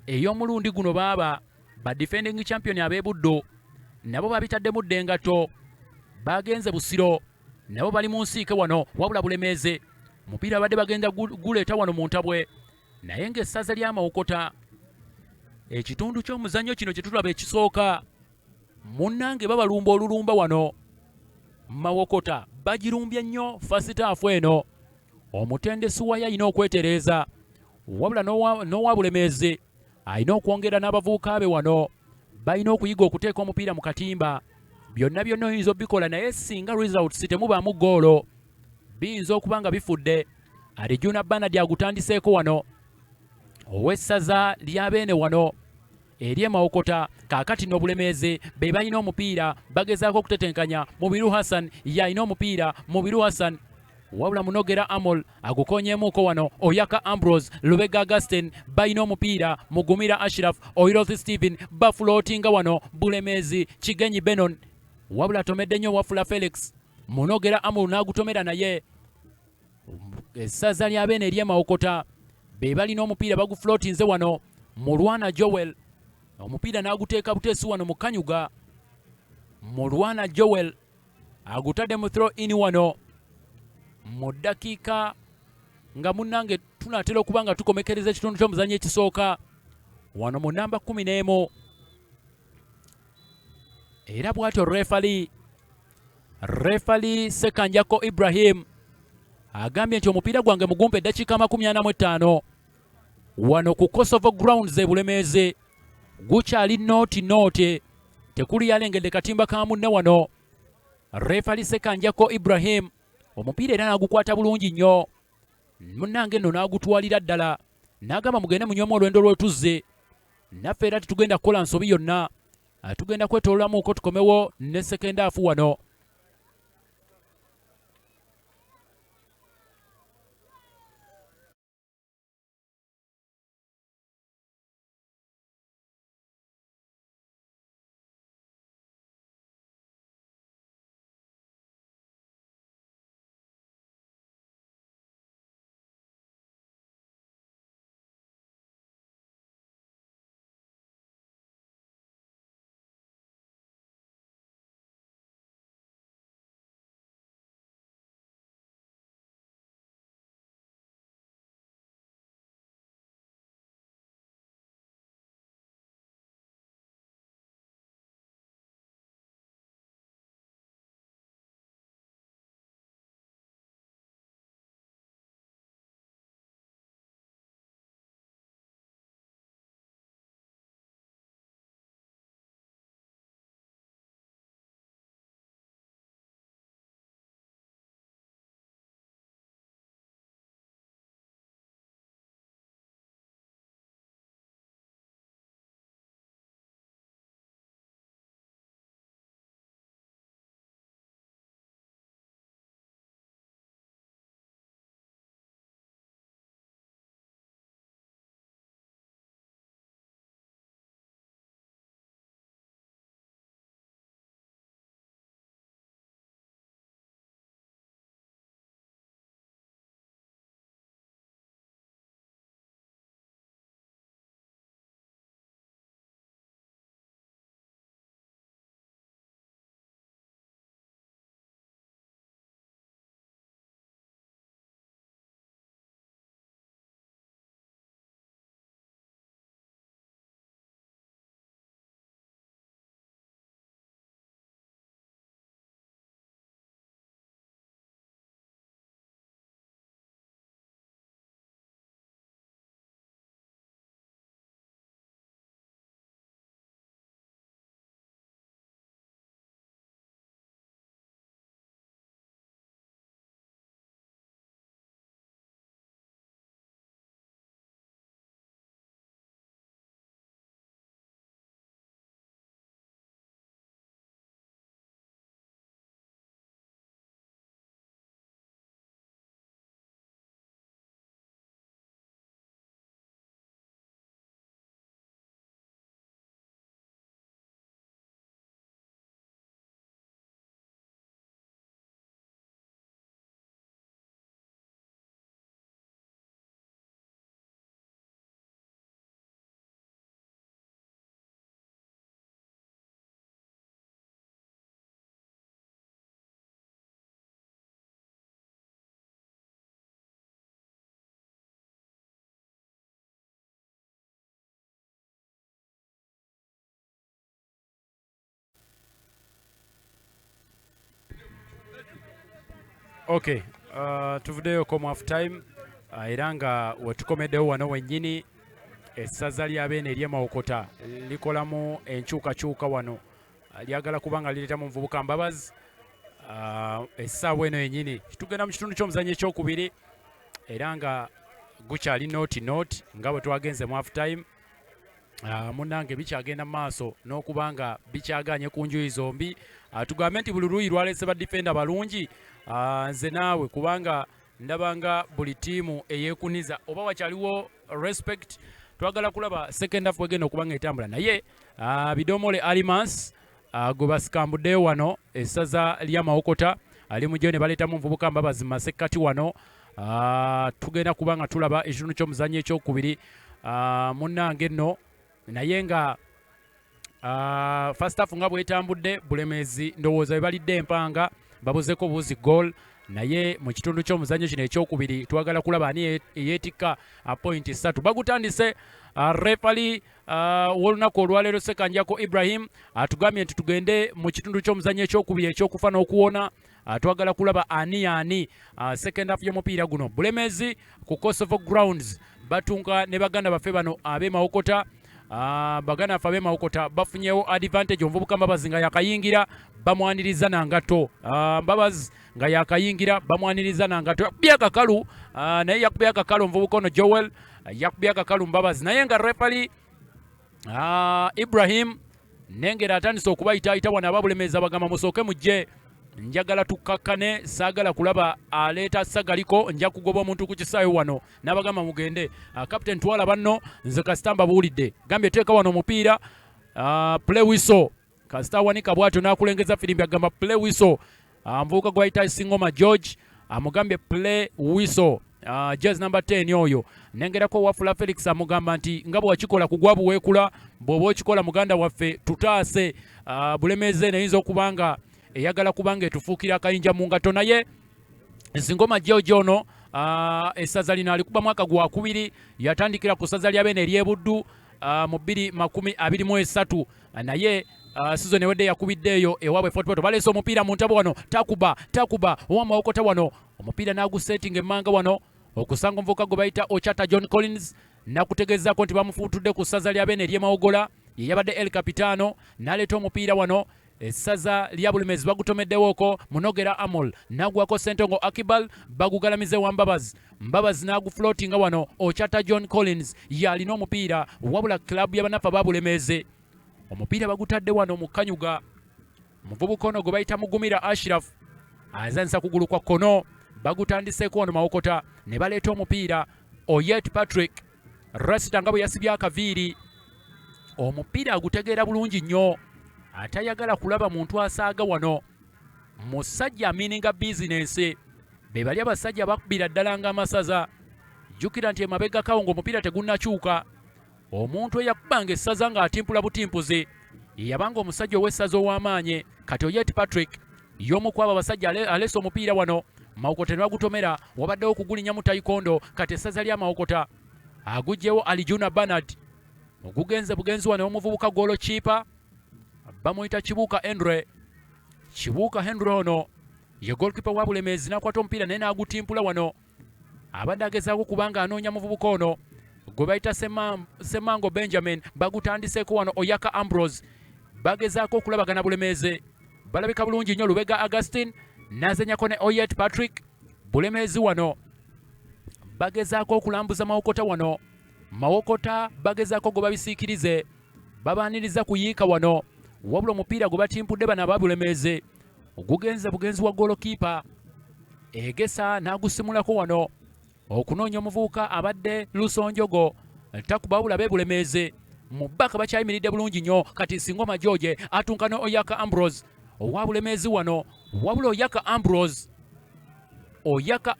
Speaker 1: ey'omulundi guno baaba ba defending champion ab'e Buddo nabo babitaddemu dda engato bagenze Busiro nabo bali mu nsiike wano wabula Bulemeezi mupiira badde bagenda guleeta wano mu ntabwe naye ng'essaza lya Mawokota ekitundu ky'omuzannyo kino kye tulaba ekisooka munnange babalumba olulumba wano Mawokota bagirumbye nnyo fasitaafu eno omutendesi wayo ayina okwetereeza wabula n'owa Bulemeezi ayina okwongera n'abavubuka be wano balina okuyiga okuteeka omupiira mu katimba byonna byonna oyinza obikola naye singa results temubaamu ggoolo biyinza okuba nga bifudde Arijuna Bernard agutandiseeko wano ow'essaza lya Beene wano ery'e Mawokota kaakati n'Obulemeezi be balina omupiira bagezaako okutetenkanya Mubiru Hassan y'alina omupiira Mubiru Hassan wabula Munogera Amol agukonyeemuuko wano Oyaka Ambrose Lubega Augustin balina omupiira Mugumira Ashraf Oiroth Stephen bafulootinga wano Bulemeezi Kigenyi Benon wabula atomedde nnyo Wafula Felix Munogera Amol n'agutomera naye essaza lya Beene ery'e Mawokota be balina omupiira bagufulootinze wano Mulwana Joel omupiira n'aguteeka buteesi wano mu Kanyuga Mulwana Joel agutadde mu throw in wano mu ddakiika nga munnange tunaatera okuba nga tukomekereza ekitundu ky'omuzannyo ekisooka wano mu namba 11 era bw'atyo refali Sekanjako Ibrahim agambye nti omupiira gwange mugumpa eddakiika 45 wano ku Kosovo Grounds e Bulemeezi gukyali nooti tekuli yalengedde katimba ka munne wano refali Sekanjako Ibrahim omupiira era n'agukwata bulungi nnyo munnange nno n'agutwalira ddala n'agamba mugende munywemu olwendo lw'otuzze naffe era tetugenda kukola nsobi yonna tugenda kwetoololamuuko tukomewo ne sekendaafu wano Okay, tuvuddeyo ko mu half time era nga wetukomeddewo wano wennyini essaza ly'abeene ery'Emawokota likolamu enkyukakyuka wano lyagala kubanga lireeta mu muvubuka Mbabazi essaawa eno yennyini tugenda mu kitundu ky'omuzannyo ekyokubiri era nga gukyali nooti nga bwe twagenze mu half time. Munnange bikyagenda mu maaso n'okuba nga bikyaganye ku njuyi zombi. Tugambe nti buli luuyi lwalese badifenda balungi, nze naawe kubanga ndabanga buli ttiimu eyeekuniza oba wakyaliwo respect. Twagala kulaba second half wegenda okuba nga etambula naye bidomole Alimans gwe basikambuddeyo wano essaza lya Mawokota ali mujjo ne baleetamu muvubuka Mbabazi mu masekkati wano. Tugenda kuba nga tulaba ekitundu ky'omuzannyo ekyokubiri munnange nno naye nga first half nga bwetambudde Bulemeezi ndowooza bebalidde Empanga babuzeko buuzi goal naye mu kitundu ky'omuzannyo kino ekyokubiri twagala kulaba ani eyeetikka point 3 bagutandise. Refali w'olunaku olwaleero Sekanjako Ibrahim atugambye nti tugende mu kitundu ky'omuzannyo ekyokubiri ekyokufa n'okuwona. Twagala kulaba ani second half y'omupiira guno. Bulemeezi ku Kosovo grounds batunka ne baganda baffe bano ab'Emawokota. Baganda baffe ab'Emawokota bafunyewo advantage omuvubuka Mbabazi nga yakayingira bamwaniriza nangato. Mbabazi nga yakayingira bamwaniriza nangato yakubya akakalu naye yakubya akakalu omuvubuka ono Joel yakubya akakalu Mbabazi naye nga refali Ibrahim nengera atandise okubayita wano ababulemeeza bagamba musooke mujje njagala tukakkane saagala kulaba aleeta sagaliko nja kugoba omuntu ku Kisaawe wano n'abagamba mugende. Captain twala banno nze kasita mbabuulidde gambye teeka wano omupiira play whistle kasita wanika bwatyo n'akulengeza firimbi agamba play whistle. Mvubuka gwayita Singoma George amugambye play whistle. Jazz number 10 oyo nengerako Wafula Felix amugamba nti nga bwe wakikola kugwa buweekula bw'oba okikola muganda waffe tutaase. Bulemeezi neyinza okubanga eyagala kubanga etufuukira akayinja mu ngato naye Singoma George ono essaza lino alikuba mwaka gwa kubiri yatandikira ku ssaza ly'abeene ery'Ebuddu mu 2023 naye season ewedde yakubiddeeyo ewaabwe Fort baleese omupiira mu ntabo wano takuba owa Mawokota wano omupiira n'agusettinga emmanga wano okusanga omuvubuka gwe bayita Ochata John Collins nakutegezaako nti bamufuutudde ku ssaza ly'abeene ery'Emawogola ye yabadde El Capitano n'aleeta omupiira wano. Essaza lya Bulemeezi bagutomeddewooko Munogera Amol nagwako Sentongo Akibal bagugalamize wa Mbabazi n'agufloatinga wano Ochata John Collins yalina omupiira wabula club y'abanafu aba Bulemeezi omupiira bagutadde wano mu Kanyuga. Omuvubuka ono gwe bayita Mugumira Ashraf azanisa kugulu kwa kkono bagutandiseeko wano Mawokota ne baleeta omupiira Oyet Patrick Rasita nga bwe yasibye akaviiri omupiira agutegeera bulungi nnyo atayagala kulaba muntu asaaga wano. Musajja amininga bizinensi be bali abasajja bakubira ddala ng'amasaza. Jjukira nti emabega kawo ng'omupiira tegunnakyuka omuntu eyakubanga essaza ng'atimpula butimpuzi yabanga omusajja ow'essaza ow'amaanyi. Kati Oyet Patrick y'omu ku abo abasajja aleese omupiira wano Mawokota ne bagutomera wabaddewo okugulinnya mu Taekwondo. Kati essaza lya Mawokota agugyewo Alijuna Bernard ogugenze bugenzi wano omuvubuka Golo Chipa bamuyita Kibuuka Henry ono ye goalkeeper wa Bulemeezi n'akwata omupiira naye n'agutimpula wano abadde agezaako kubanga anoonya muvubuka ono gwe bayita Semango Benjamin bagutandiseeko wano Oyaka Ambrose bagezaako okulabagana Bulemeezi balabika bulungi nnyo. Lubega Augustine n'azenyako ne Oyet Patrick. Bulemeezi wano bagezaako okulambuza Mawokota wano bagezaako gwe babisiikirize babaaniriza kuyiika wano wabula omupiira gwe batimpudde bano aba Bulemeezi ogugenze bugenzi wa golokiipa egesa n'agusimulako wano okunoonya omuvubuka abadde Lusonjogo takuba wabula be Bulemeezi mu bbaka bakyayimiridde bulungi nnyo. Kati Singoma George atunka ne Oyaka Ambrose owa Bulemeezi wano wabula Oyaka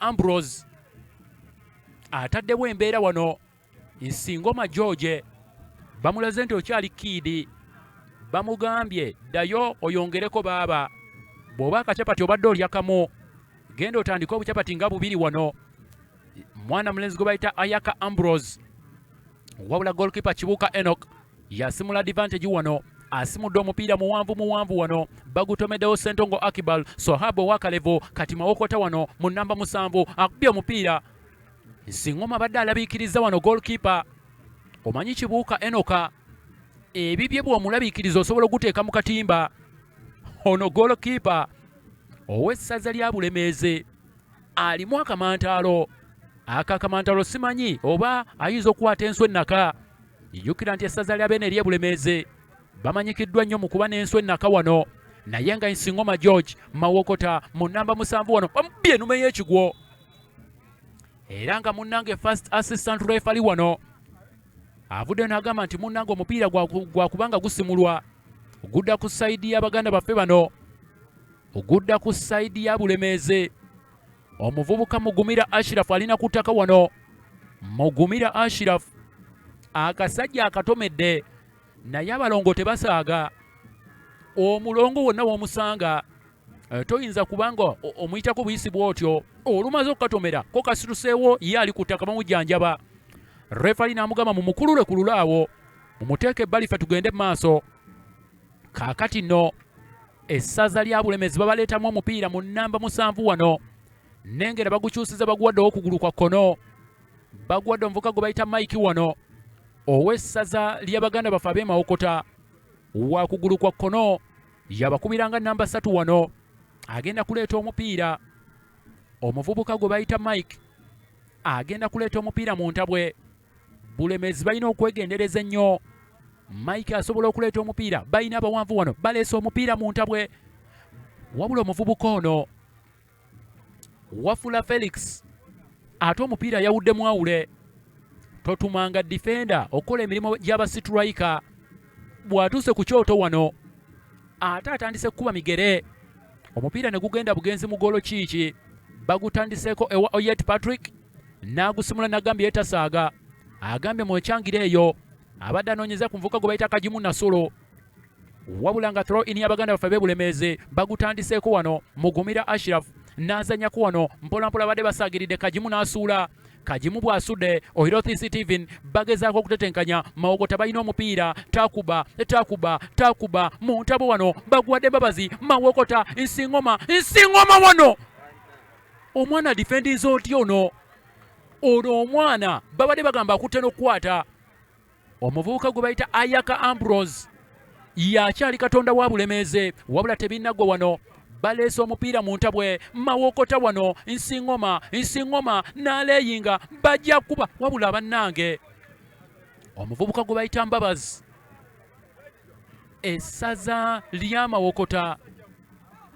Speaker 1: Ambrose ataddewo embeera wano. Singoma George bamulaze nti okyali kiidi bamugambye ddayo oyongereko baaba bw'oba akacapati obadde olyakamu genda otandike obucapati nga bubiri wano. Mwana mulenzi gwe bayita Ayaka Ambrose wabula goalkeeper Kibuuka Enoch yasimula advantage wano asimudde omupiira muwanvu wano bagutomeddewo Ssentongo Akibal Sohabo Wakalevo kati Mawokota wano mu namba 7 akubye omupiira Nsingoma badde alabiikiriza wano goalkeeper omanyi Kibuuka Enoka ebibye bw'omulabiikiriza osobola okuteeka mu katimba ono goalkeeper ow'essaza lya Bulemeezi alimu akamantaalo akamantaalo simanyi oba ayinza okukwata enswa ennaka jjukira nti essaza lya Beene ery'e Bulemeezi bamanyikiddwa nnyo mu kuba n'enswa ennaka wano naye nga Nsingoma George Mawokota mu namba 7 wano bamubye ennume y'ekigwo era nga munnange first assistant referee wano avudde n'agamba nti munnange omupiira gwakubanga gusimulwa ogudda ku sayidi y'Abaganda baffe bano ogudda ku sayidi ya Bulemeezi omuvubuka Mugumira Ashraf alina ku ttaka wano Mugumira Ashraf akasajja akatomedde naye abalongo tebasaaga omulongo wonna w'omusanga toyinza kubanga omuyitako buyisi bw'otyo olumaze okukatomera ko kasituseewo ye ali ku ttaka bamujjanjaba refali n'amugamba mumukulule ku lulaawo mumuteeke ebbali ffe tugende mu maaso kaakati nno essaza lya Bulemeezi babaleetamu omupiira mu namba 7 wano nengera bagukyusiza baguwaddewo okugulu kwa kkono baguwadde omuvuka gwe bayita Mike wano ow'essaza ly'Abaganda baffe ab'e Mawokota wa kugulu kwa kkono yabakubiranga namba 3 wano agenda kuleeta omupiira omuvubuka gwe bayita Mike agenda kuleeta omupiira mu ntabwe Bulemeezi balina okwegendereza ennyo Mike asobola okuleeta omupiira balina abawanvu wano baleese omupiira mu ntabwe wabula omuvubuka ono Wafula Felix ate omupiira yawuddemu awule totumanga defender okola emirimu gy'abasiturayika bw'atuuse ku kyoto wano ate atandise kukuba migere omupiira ne gugenda bugenzi mu golo kiiki bagutandiseeko ewa Oyet Patrick n'agusimula n'agambye yetasaaga agambye mwekyangira eyo abadde anoonyeza ku nvuka gwe bayita Kajimu Nasolo wabula nga throw in y'Abaganda baffe b'e Bulemeezi bagutandiseeko wano Mugumira Ashraf n'azanyako wano mpolampola badde basaagiridde Kajimu n'asuula Kajimu bw'asudde Ohirothi Steven bagezaako okutetenkanya Mawokota balina omupiira takuba mu ntabo wano baguwadde babazi Mawokota Nsingoma wano omwana defendinze otyo ono omwana babadde bagamba akutte n'okukwata omuvubuka gwe bayita Ayaka Ambrose yakyali katonda wa Bulemeezi wabula tebinnagwa wano baleese omupiira mu ntabwe Mawokota wano Nsingoma n'aleeyinga bajja kuba wabula bannange omuvubuka gwe bayita Mbabazi essaza lya Mawokota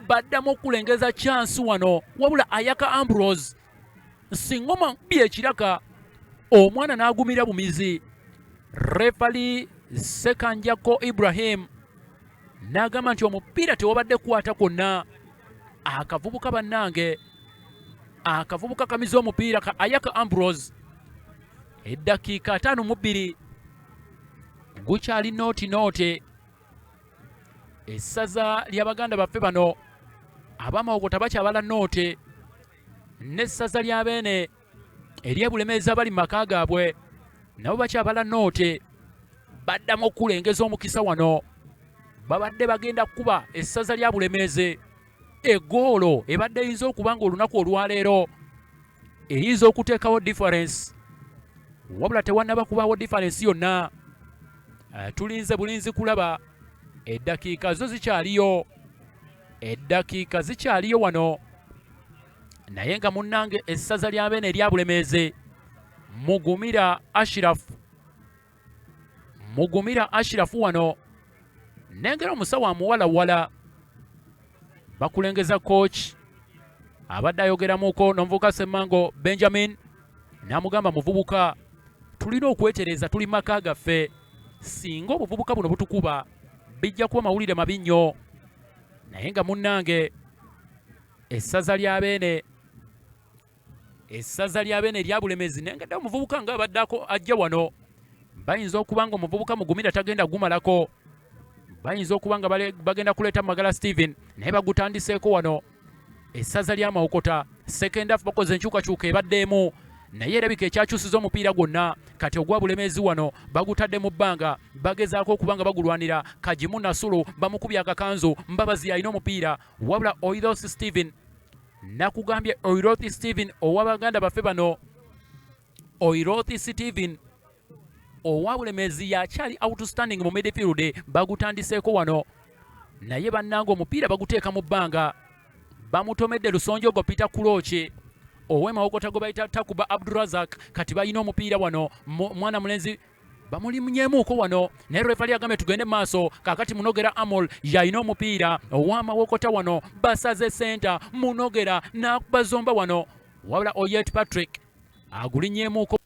Speaker 1: baddamu okulengeza chance wano wabula Ayaka Ambrose Nsingoma byekiraka omwana n'agumira bumizi refali Sekanjako Ibrahim n'agamba nti omupiira tewabadde kukwata kwonna akavubuka bannange akavubuka kamiza omupiira ka Ayaka Ambrose eddakiika 52 gukyali nooti essaza ly'Abaganda baffe bano ab'Amawokota bakyabala noote n'essaza lya Beene ery'e Bulemeezi abali mu maka gaabwe nabo bakyabala noote baddamu okulengeza omukisa wano babadde bagenda kuba essaza lya Bulemeezi egoolo ebadde eyinza okuba nga olunaku olwaleero eyinza okuteekawo difference wabula tewannaba kubaawo difference yonna tulinze bulinzi kulaba eddakiika zo zikyaliyo wano naye nga munnange essaza lya Beene erya Bulemeezi Mugumira Ashraf wano nengera omusawo amuwalawala bakulengeza coach abadde ayogeramuko n'omuvubuka Ssemmango Benjamin n'amugamba muvubuka tulina okwetereza tuli maka gaffe singa obuvubuka buno butukuba bijja kuba mawulire mabi nnyo naye nga munnange essaza lya Beene erya Bulemeezi nengedde omuvubuka nga abaddeko ajja wano bayinza okuba nga omuvubuka Mugumira tagenda gumalako bayinza okuba nga bagenda kuleeta Magala Steven naye bagutandiseeko wano essaza lya Mawokota second half bakoze enkyukakyuka ebaddeemu naye erabika ekyakyusiza omupiira gwonna kati ogwa Bulemeezi wano bagutadde mu bbanga bagezaako okubanga bagulwanira. Kajimu Nasulu bamukubye akakanzu, Mbabazi alina omupiira wabula Oiroth Steven nakugambye Oiroth Steven ow'Abaganda baffe bano Oiroth Steven owa Bulemeezi yakyali outstanding mu midfield bagutandiseeko wano naye bannanga omupiira baguteeka mu bbanga bamutomedde Lusonjogo Peter Kuloche owe Mawokota gwe bayita Takuba Abdurazak kati balina omupiira wano mwana mulenzi bamulimnyemuuko wano naye refali agambye tugende maaso kakati Munogera Amol yalina omupiira owa Mawokota wano basaze center Munogera n'akubazomba wano wabula Oyet Patrick agulinnyemuuko.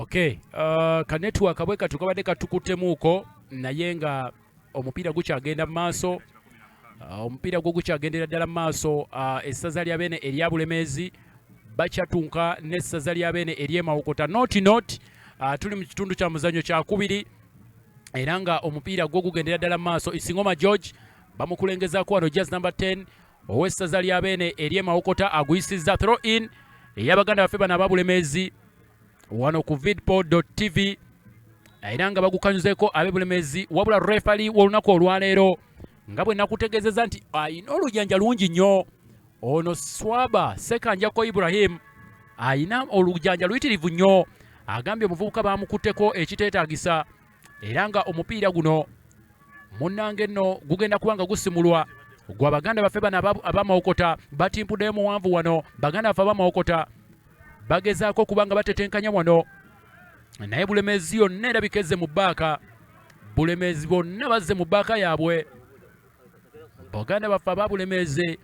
Speaker 1: Okay, ka network abweka tukabadde katukutemuuko naye nga omupiira gukyagenda mu maaso. Omupiira gwo gukyagendera ddala mu maaso. Essaza lya Beene erya Bulemeezi bakyatunka n'essaza lya Beene ery'e Mawokota. Not tuli mu kitundu kya muzannyo kya kubiri era nga omupiira gwo gugendera ddala mu maaso. Isingoma George bamukulengezaako wano jazz number 10 ow'essaza lya Beene ery'e Mawokota aguyisizza throw in ey'Abaganda baffe bano aba Bulemeezi wano ku vidpo.tv era nga bagukanyuzeeko abe Bulemeezi wabula refali w'olunaku olwaleero nga bwe nakutegeezeza nti ayina olujanja lungi nnyo ono Swaba Sekanjako Ibrahim ayina olujanja luyitirivu nnyo agambye omuvubuka baamukutteko ekiteetaagisa era nga omupiira guno munnange nno gugenda kuba nga gusimulwa gwa Baganda baffe bano aba Mawokota batimpuddeyo muwanvu wano. Baganda baffe aba Mawokota bagezaako kubanga batetenkanya wano naye Bulemeezi yonna erabika ezze mu bbaaka. Bulemeezi bonna bazze mu bbaaka yaabwe. Baganda baffe aba Bulemeezi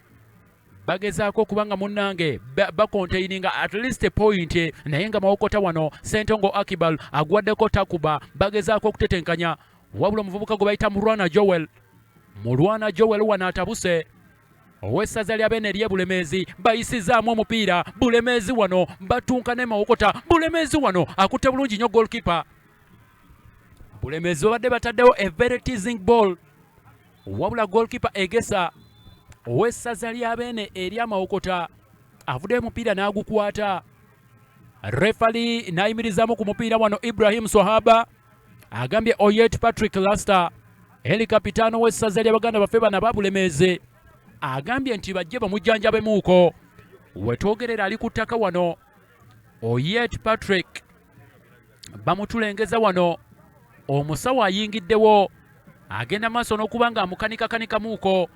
Speaker 1: bagezaako okubanga munnange bakontaininga at least a point naye nga Mawokota wano Sentongo Akibal agwaddeko Takuba bagezaako okutetenkanya wabula omuvubuka gwe bayita Mulwana Joel wano atabuse ow'essaza lya Beene ery'e Bulemeezi bayisizaamu omupiira. Bulemeezi wano batunka ne Mawokota. Bulemeezi wano akutte bulungi nnyo goalkeeper. Bulemeezi babadde bataddewo a very teasing ball wabula goalkeeper egesa ow'essaza lya Beene erya Mawokota avuddeyo omupiira n'agukwata. Refali n'ayimirizaamu ku mupiira wano Ibrahim Swahaba agambye Oyet Patrick Lasta eli kapitaano w'essaza ly'Abaganda baffe bano aba Bulemeezi agambye nti bajje bamujjanjabemuuko. Wetwogerera ali ku ttaka wano Oyet Patrick bamutulengeza wano omusawo ayingiddewo agenda maaso n'okuba nga amukanikakamuuko.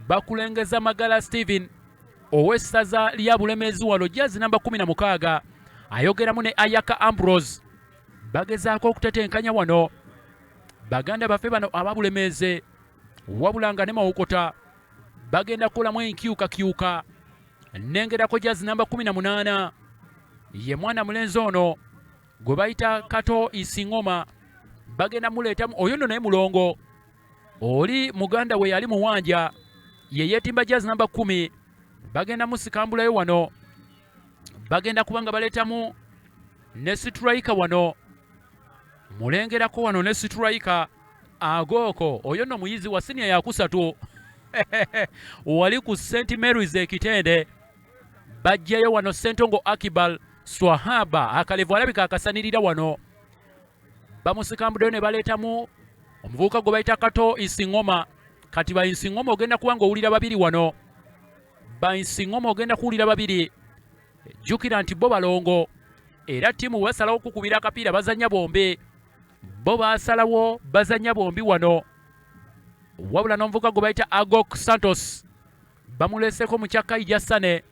Speaker 1: Bakulengeza Magala Steven ow'essaza lya Bulemeezi wano jazz namba 16 ayogeramu ne Ayaka Ambrose bagezaako okutetenkanya wano Baganda baffe bano aba Bulemeezi wabula nga ne Mawokota bagenda kukolamu enkyukakyuka. Nengerako jazz namba 18 ye mwana mulenzi ono gwe bayita Kato Isingoma bagenda muleetamu oyo nno naye mulongo oli muganda we yali muwanja ye yeetimba jazz namba 10 bagenda musikambulayo wano bagenda kubanga baleetamu ne striker wano mulengerako wano ne striker Agoko oyo nno muyizi wa senior ya kusatu wali ku St Mary's Ekitende bajjayo wano Sentongo Akibal Swahaba akalevu alabika akasanirira wano bamusikambuddeyo ne baleetamu omuvubuka gwe bayita Kato Isingoma. Kati ba Isingoma ogenda kuba nga owulira babiri wano. Ba Isingoma ogenda kuwulira babiri jjukira nti bo balongo era ttiimu basalawo kukubira akapiira bazannya bombi. Bo basalawo bazannya bombi wano wabula n'omuvubuka gwe bayita Agok Santos bamuleeseko mu kyakkayi Sane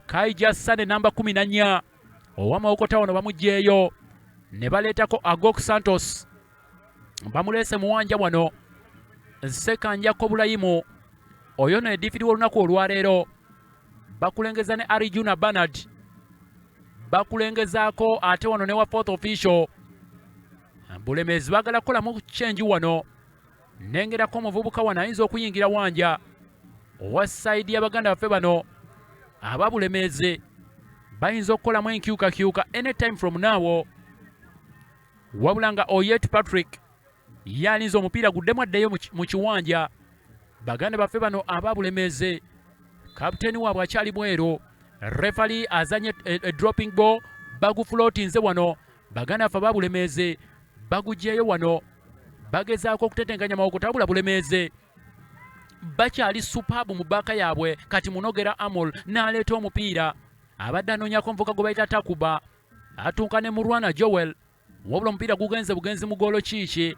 Speaker 1: Kaija Sane namba 14 owa Mawokota wano bamugyeeyo ne baleetako Agok Santos bamulese muwanja wano. Nsekanjako Bulayimu oyo no edifiri w'olunaku olwaleero bakulengeza ne Arijuna Bernard bakulengezaako ate wano ne wa fourth official. Bulemeezi baagala kukolamu change wano nengerako omuvubuka wano ayinza okuyingira wanja owa side y'Abaganda baffe bano aba Bulemeezi bayinza okukolamu enkyukakyuka anytime from now. Wabula nga Oyet Patrick yalinze omupiira guddemu addeyo mu kiwanja. Baganda baffe bano aba Bulemeezi kapiteeni waabwe akyali mweru. Referee azanye dropping ball bagufloatinze wano. Baganda baffe aba Bulemeezi bagugyeyo wano bagezaako okutetenkanya Mawokota wabula Bulemeezi bakyali superb mu bbaaka yaabwe. Kati Munogera Amol n'aleeta omupiira abadde anoonyako omuvuka gwe bayita Takuba atuuka ne Murwana Joel wabula omupiira gugenze bugenzi mu goolo kiiki.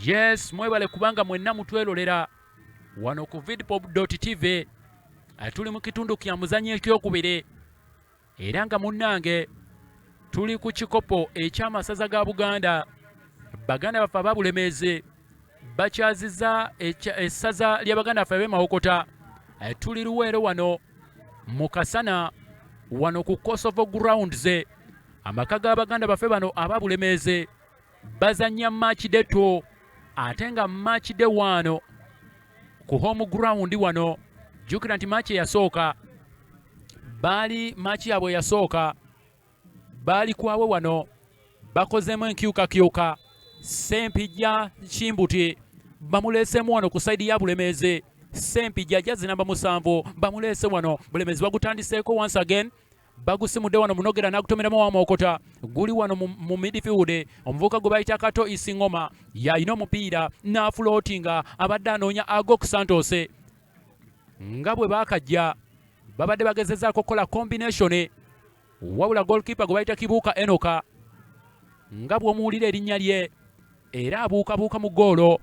Speaker 1: Yes, mwebale kubanga mwenna mutwerolera wano ku vidpop.tv. Tuli mu kitundu kya muzannyo ekyokubiri era nga munnange tuli ku kikopo eky'amasaza ga Buganda. Baganda baffe aba Bulemeezi bakyaziza essaza ly'Abaganda baffe ab'e Mawokota. Tuli Luweero wano mu Kasana wano ku Kosovo grounds. Amaka g'Abaganda baffe bano aba Bulemeezi bazannya match day 2 ate nga match day 1 ku home ground wano. Jukira nti match yasooka baali match yaabwe yasooka baali kwawe wano bakozemu enkyukakyuka. Sempijja Kimbuti bamuleesemu wano ku side ya Bulemeezi. Sempijja jazzi namba 7 bamuleese wano. Bulemeezi bagutandiseeko once again bagusimudde wano. Munogera n'agutomeramu wa Mawokota guli wano mu midfield. Omuvubuka gwe bayita Kato Isingoma yalina omupiira n'afulootinga abadde anoonya Agok Santos. Nga bwe baakajja babadde bagezezaako okukola combination wabula goalkeeper gwe bayita Kibuuka Enoka nga bw'omuwulira erinnya lye era abuukabuuka mu goolo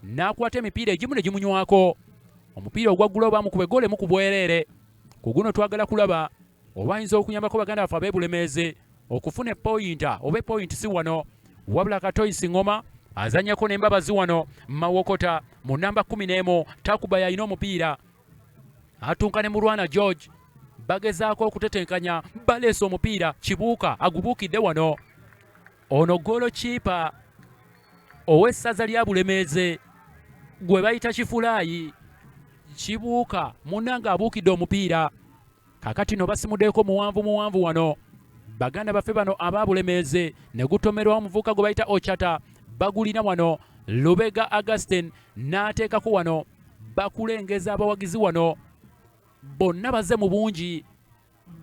Speaker 1: n'akwata emipiira egimu ne gimunywako. Omupiira ogwa ggulo bamukube goole mu ku bwereere. Ku guno twagala kulaba oba ayinza okuyambako Baganda baffe ab'e Bulemeezi okufuna epoyinta oba epoyinti si wano wabula Kato Isingoma azannyako n'embabazi wano. Mawokota mu namba 11 Takuba yalina omupiira atuuka ne Murwana George bagezaako okutetenkanya baleese omupiira. Kibuuka agubuukidde wano. Ono goolo kiipa ow'essaza lya Bulemeezi gwe bayita Kifulaayi Kibuuka munnanga abuukidde omupiira. Kakati no basimuddeeko muwanvu wano. Baganda baffe bano aba Bulemeezi ne gutomerwa omuvubuka gwe bayita Ochata bagulina wano. Lubega Augustin n'ateekako wano bakulengeza abawagizi wano. Bonna baze mu bungi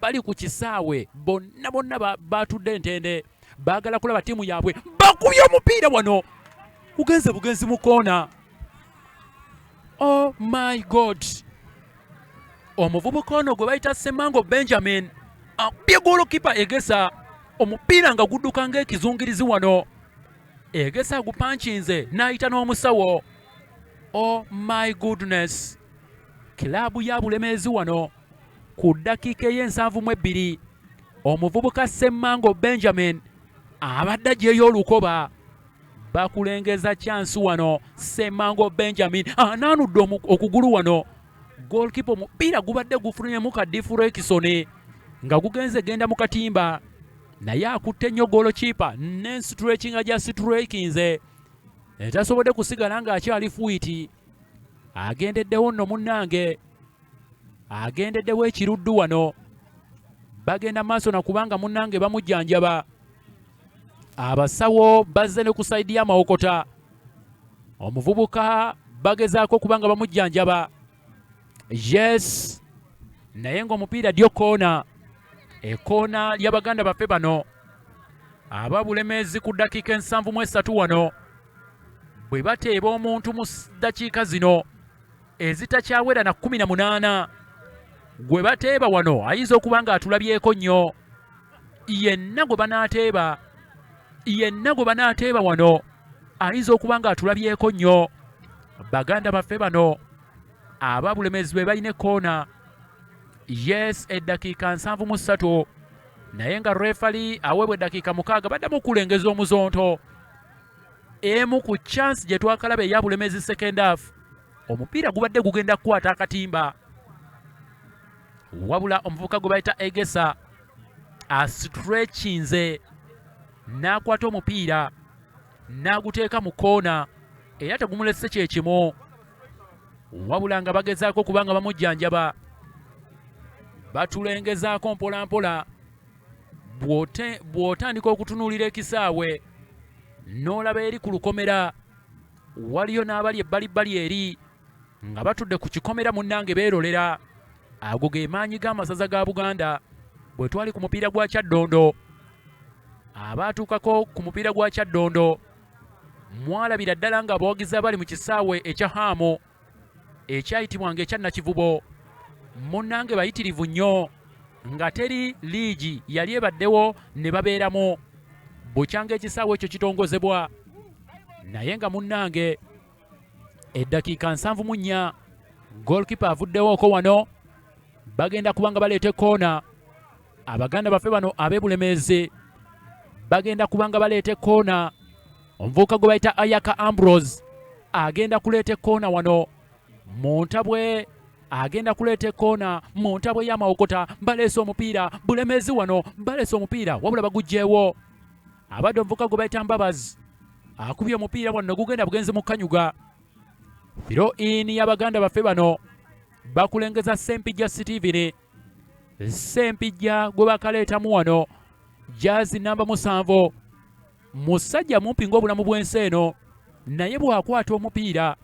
Speaker 1: bali ku Kisaawe bonna batudde ntende baagala kulaba ttiimu yaabwe. Bakubye omupiira wano ugenze bugenzi mu koona. Oh my God, omuvubuka ono gwe bayita Semango Benjamin akubye goalkeeper Egesa omupiira nga gudduka ng'ekizungirizi wano. Egesa agupanchinze n'ayita n'omusawo. Oh my goodness, kilaabu ya Bulemeezi wano ku ddakiika ey'ensanvu-mu-2 omuvubuka Semango Benjamin abadde aggyeyo olukoba. Bakulengeza chance wano. Semango Benjamin anaanudde okugulu wano. Goalkeeper omupiira gubadde gufunyemu ka deflection nga gugenze genda mu katimba naye akutte nnyo goalkeeper ne stretching aja strikinze etasobodde kusigala ng'akyali fuiti. Agendeddewo nno munnange agendeddewo ekiruddu wano. Bagenda maaso na kubanga munnange bamujjanjaba. Abasawo bazze ne ku sayidi ya Mawokota. Omuvubuka bagezaako kubanga bamujjanjaba. Yes, naye ng'omupiira ddyo koona. Ekoona ly'Abaganda baffe bano aba Bulemeezi ku ddakiika 73 wano. Bwe bateeba omuntu mu ddakiika zino ezitakyawera na 18 gwe bateeba wano ayinza okuba nga atulabyeko nnyo. Yenna gwe banaateeba wano ayinza okuba nga atulabyeko nnyo. Baganda baffe bano aba Bulemeezi be balina ekoona yes eddakiika 73 naye nga refali aweebwa eddakiika 6 baddamu okulengeza omuzonto emu ku chance gye twakalaba eya Bulemeezi second half omupiira gubadde gugenda kukwata akatimba wabula omuvubuka gwe bayita Egesa astretchinze n'akwata omupiira n'aguteeka mu koona era tegumulese kyekimu wabula nga bagezaako kubanga bamujjanjaba batulengezaako mpolampola bw'otandika okutunuulira ekisaawe n'olaba eri ku lukomera waliyo n'abali ebbalibbali eri nga batudde ku kikomera munnange beerolera ago ge maanyi g'amasaza ga Buganda bwe twali ku mupiira gwa Kyaddondo abaatuukako ku mupiira gwa Kyaddondo mwalabira ddala nga abawagizi abali mu kisaawe ekya Haamu ekyayitibwanga ekya Nakivubo munnange bayitirivu nnyo nga teri liigi yali ebaddewo ne babeeramu bukyanga ekisaawe ekyo kitongozebwa naye nga munnange eddakiika 74 goalkeeper avuddewooko wano bagenda kubanga baleeta ekkoona abaganda baffe bano ab'e Bulemeezi bagenda kubanga baleeta ekkoona omuvubuka gwe bayita Ayaka Ambrose agenda kuleeta ekkoona wano mu ntabwe agenda kuleeta ekkoona mu ntabwe ya Mawokota baleese omupiira Bulemeezi wano baleese omupiira wabula bagugjeewo abadde omuvubuka gwe bayita Mbabazi akubye omupiira wano gugenda bugenzi mu kanyuga firo ini y'abaganda baffe bano bakulengeza Sempijja Steven Sempijja gwe bakaleetamu wano jaazi namba 7 musajja mumpi ng'obulamu bw'ensi eno naye bw'akwata omupiira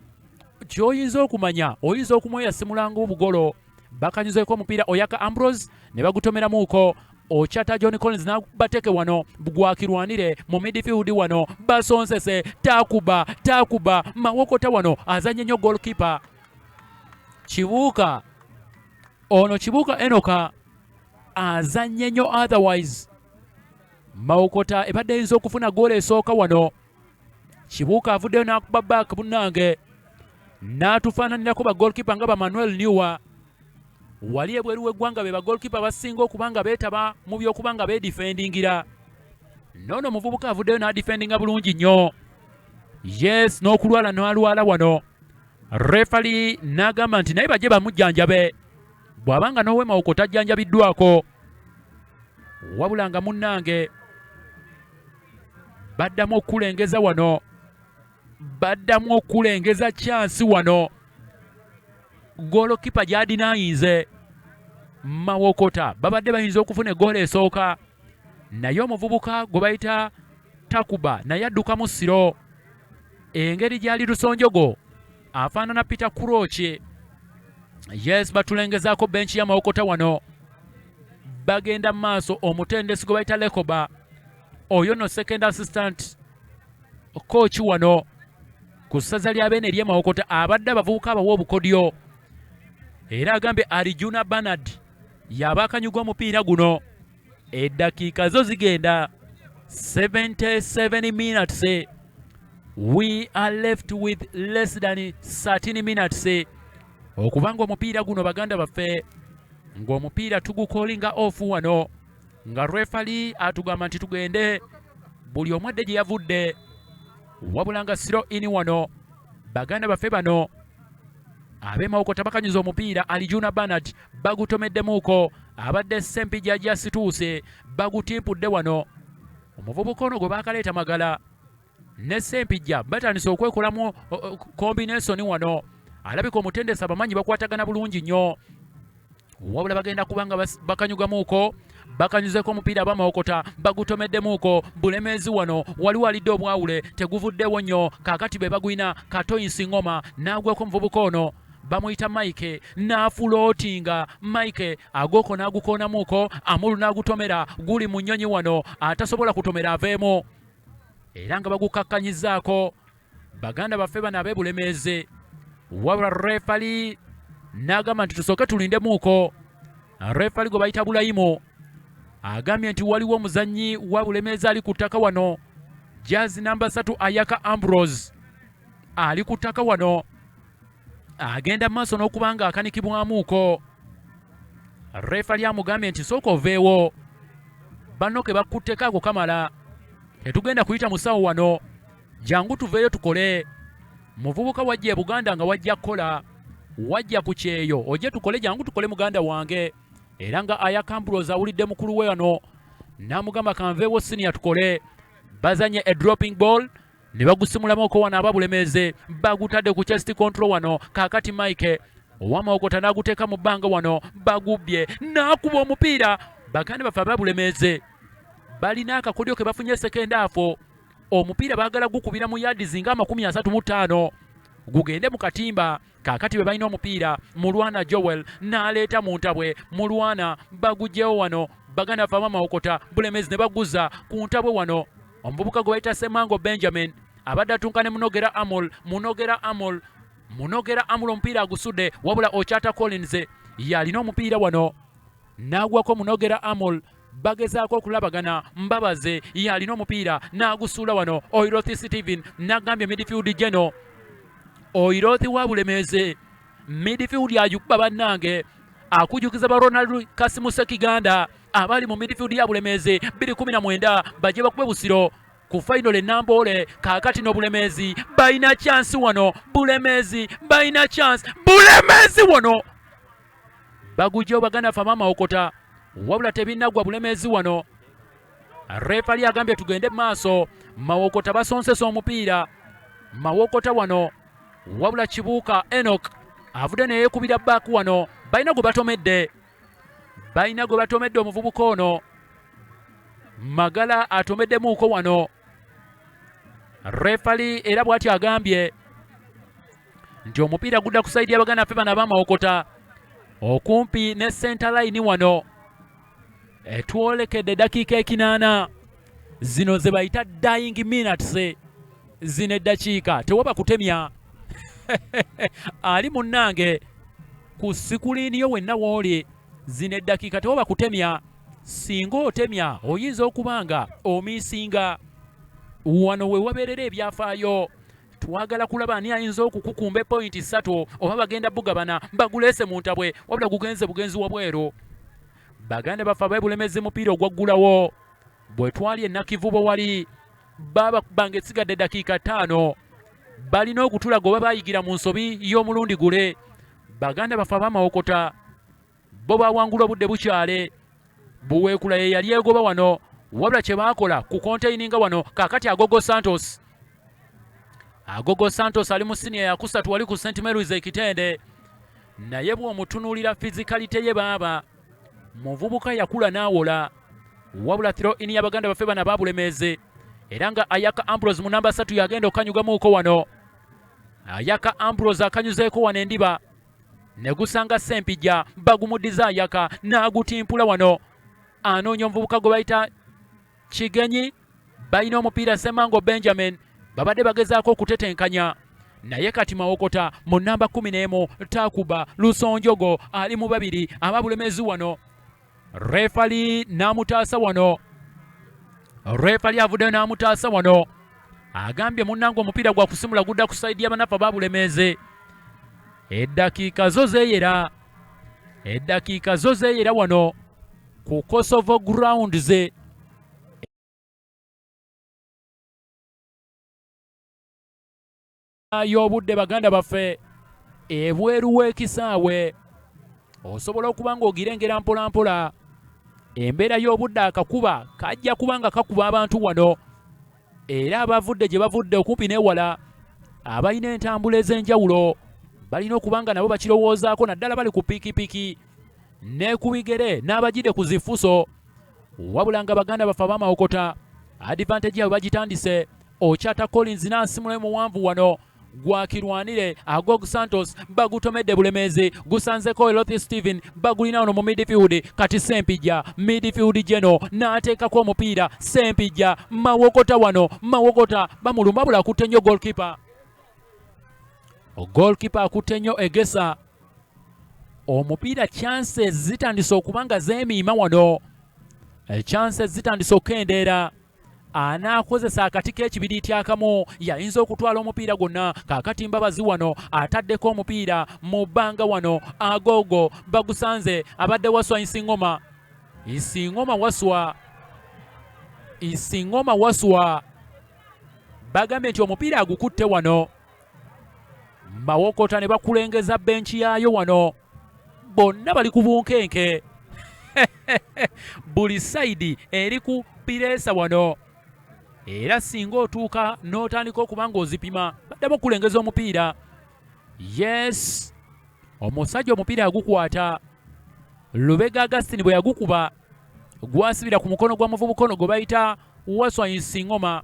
Speaker 1: ky'oyinza okumanya oyinza okumweyasimulanga obugolo bakanyuzeeko omupiira Oyaka Ambrose ne bagutomeramuuko Ochata John Collins n'abateke wano gwakirwanire mu midfield wano basonsese takuba Mawokota wano azanye nnyo goalkeeper Kibuuka Enoka azanye nnyo otherwise Mawokota ebadde eyinza okufuna goal esooka wano Kibuuka avuddeyo n'akuba back bunnange n'atufaananirako ba goalkeeper nga ba Manuel Newer wali ebweru w'eggwanga be ba goalkeeper basinga okubanga beetaba mu by'okubanga beedifendingira noono omuvubuka avuddeyo n'adifendinga bulungi nnyo yes n'okulwala n'alwala wano refali n'agamba nti naye bajje bamujjanjabe bw'abanga n'owe Mawokota ajjanjabiddwako wabula nga munnange baddamu okulengeza wano baddamu okulengeza chance wano goalkeeper gy'adinayinze Mawokota babadde bayinza okufuna egoolo esooka naye omuvubuka gwe bayita Takuba naye addukamu siro engeri gy'ali lusonjogo afaanana Peter Kuroche yes batulengezaako benchi ya Mawokota wano bagenda mu maaso omutendesi gwe bayita Lekoba oyo no second assistant coach wano ku ssaza lya Beene ery'e Mawokota abadde abavubuka abawa obukodyo era agambye Arijuna Bernard yaba akanyugwa omupiira guno eddakiika zo zigenda 77 minutes we are left with less than 13 minutes okubanga omupiira guno baganda baffe ng'omupiira tugukolinga off wano nga refali atugamba nti tugende buli omu adde gye yavudde wabula nga siro ini wano baganda baffe bano ab'e Mawokota bakanyuza omupiira Arijuna Bernard bagutomeddemuuko abadde Sempijja jasituuse bagutimpudde wano omuvubuka ono gwe baakaleeta magala ne Sempijja batandise okwekolamu combination wano alabika omutendesi abamanyi bakwatagana bulungi nnyo wabula bagenda kubanga bakanyugamuuko bakanyuzeko omupiira aba Mawokota bagutomeddemuuko Bulemeezi wano waliwo alidde obwawule teguvuddewo nnyo kaakati be bagwina Katoyinsi Ngoma n'agweko omuvubuka ono bamuyita Mike n'afulootinga Mike agoko n'agukoonamuuko Amulu n'agutomera guli mu nnyonyi wano atasobola kutomera aveemu era nga bagukakkanyizaako baganda baffe bano ab'e Bulemeezi wabula refali n'agamba nti tusooke tulindemuuko refali gwe bayita Bulayimu agambye nti waliwo omuzannyi wa Bulemeezi ali ku ttaka wano jaazi namba 3 Ayaka Ambrose ali ku ttaka wano agenda mu maaso n'okuba nga akanikibwamuuko Refali amugambye nti sooka oveewo banno ke bakutteko ako kamala tetugenda kuyita musawo wano jangu tuveeyo tukole. Muvubuka wajja e Buganda nga wajja kukola wajja ku kyeyo ojje tukole jangu tukole muganda wange. Era nga Ayaka Ambrose awulidde mukulu we wano n'amugamba kanveewo senior tukole. Bazanye a dropping ball ne bagusimulamu wano aba Bulemeezi bagutadde ku chest control wano kakati Mike owa Mawokota n'aguteeka mu bbanga wano bagubbye n'akuba omupiira. Baganda baffe aba Bulemeezi balina akakodyo ke bafunye second half. Omupiira baagala gukubira mu yards nga 35 gugende mu katimba. Kakati be balina omupiira Mulwana Joel n'aleeta mu ntabwe Mulwana bagugyewo wano. Baganda baffe aba Mawokota Bulemeezi ne baguza ku ntabwe wano. Omuvubuka gwe bayita Semango Benjamin abadde atuuka ne Munogera Amol omupiira agusudde wabula Ochata Collins yalina omupiira wano n'agwako Munogera Amol. Bagezaako okulabagana Mbabaze yalina omupiira n'agusuula wano. Oirothi Steven n'agambye midfield geno Oirothi wa Bulemeezi midfield ajukuba bannange akujukiza ba Ronald Kasimu Sekiganda abali mu midfield ya Bulemeezi 2019 bajje bakube busiro ku final enamboole. Kakati no Bulemeezi balina chance wano. Bulemeezi balina chance. Bulemeezi wano bagujjo Baganda fama Mawokota wabula tebinnagwa Bulemeezi wano. Refali agambye tugende maaso. Mawokota basonsesa omupiira. Mawokota wano wabula Kibuuka Enoch avudde ne yeekubira back wano. Balina gwe batomedde omuvubuka ono. Magala atomeddemuuko wano. Refali era bw'ati agambye nti omupiira gudda ku saidi y'Abaganda ffe bano aba Mawokota okumpi ne center line wano. Etwolekedde dakiika 8 zino ze bayita dying minutes. Zino eddakiika tewaba kutemya ali munnange ku sikuliini yo wenna wooli. Zino eddakiika tewaba kutemya. Singa otemya oyinza okubanga omiisinga. Wano we wabeerera ebyafaayo. Twagala kulaba ani ayinza okukukumba point 3 oba bagenda bugabana baguleese mu ntabwe wabula gugenze bugenzi wabweru. Baganda baffe aba Bulemeezi mupiira ogwaggulawo bwe twali enakivubo wali baba bange sigadde dakiika 5 balina okutulaga oba bayigira mu nsobi y'omulundi gule. Baganda baffe aba Mawokota bo bawangula obudde bukyale. Buweekula ye yali egoba wano wabula kye baakola ku containinga wano. Kakati Agogo Santos ali mu senior ya kusatu wali ku St Mary's Ekitende naye bw'omutunuulira fizikalite ye baaba muvubuka yakula n'awola wabula throw in y'Abaganda baffe bano aba Bulemeezi. Era nga Ayaka Ambrose mu namba 3 yagenda okanyugamuuko wano. Ayaka Ambrose akanyuzeeko wano endiba ne gusanga Sempijja bagumuddiza Ayaka n'agutimpula wano. Anoonya omuvubuka gwe bayita Kigenyi. Balina omupiira Semango Benjamin babadde bagezaako okutetenkanya naye kati Mawokota mu namba 11 Takuba Lusonjogo ali mu babiri aba Bulemeezi wano. Refali n'amutaasa wano. Refali avudde n'amutaasa wano. Agambye munnange omupiira gwa kusimula gudda ku saidi y'abanafu aba Bulemeezi. Eddakiika zo zeeyera wano ku Kosovo grounds. Y'obudde Baganda baffe ebweru w'ekisaawe osobola okuba ng'ogirengera mpola mpola. Embeera y'obudde akakuba kajja kuba nga kakuba abantu wano era abavudde gye bavudde okumpi n'ewala abalina entambula ez'enjawulo balina okuba nga nabo bakirowoozaako naddala bali ku pikipiki ne ku bigere n'abagidde ku zifuso. Wabula nga Baganda baffe aba Mawokota advantage yabwe bagitandise. Ochata Collins n'asimula muwanvu wano gwakirwanire. Agogo Santos bagutomedde Bulemeezi gusanzeko Oirothi Steven bagulina wano mu midfield. Kati Sempijja midfield geno n'ateekako omupiira. Sempijja Mawokota wano. Mawokota bamuluma bula akutte nnyo goalkeeper akutte nnyo egesa. Omupiira chances zitandise okuba nga zeemiima wano. Chances zitandise okukendeera. anaakozesa akati k'ekibiriiti akamu yayinza okutwala omupiira gwonna. Kaakati Mbabazi wano ataddeko omupiira mu bbanga wano, agoogo bagusanze, abadde Waswa Isingoma. Isingoma Waswa bagambye nti omupiira agukutte wano. Mawokota ne bakulengeza benchi yaayo wano, bonna bali ku bunkenke. Buli sayidi eri ku pireesa wano, era singa otuuka n'otandika okuba ng'ozipima baddemu okulengeza omupiira. Yes, omusajja omupiira yagukwata. Lubega Agustin bwe yagukuba gwasibira ku mukono gwa muvubuka ono gwe bayita Waswa Isingoma.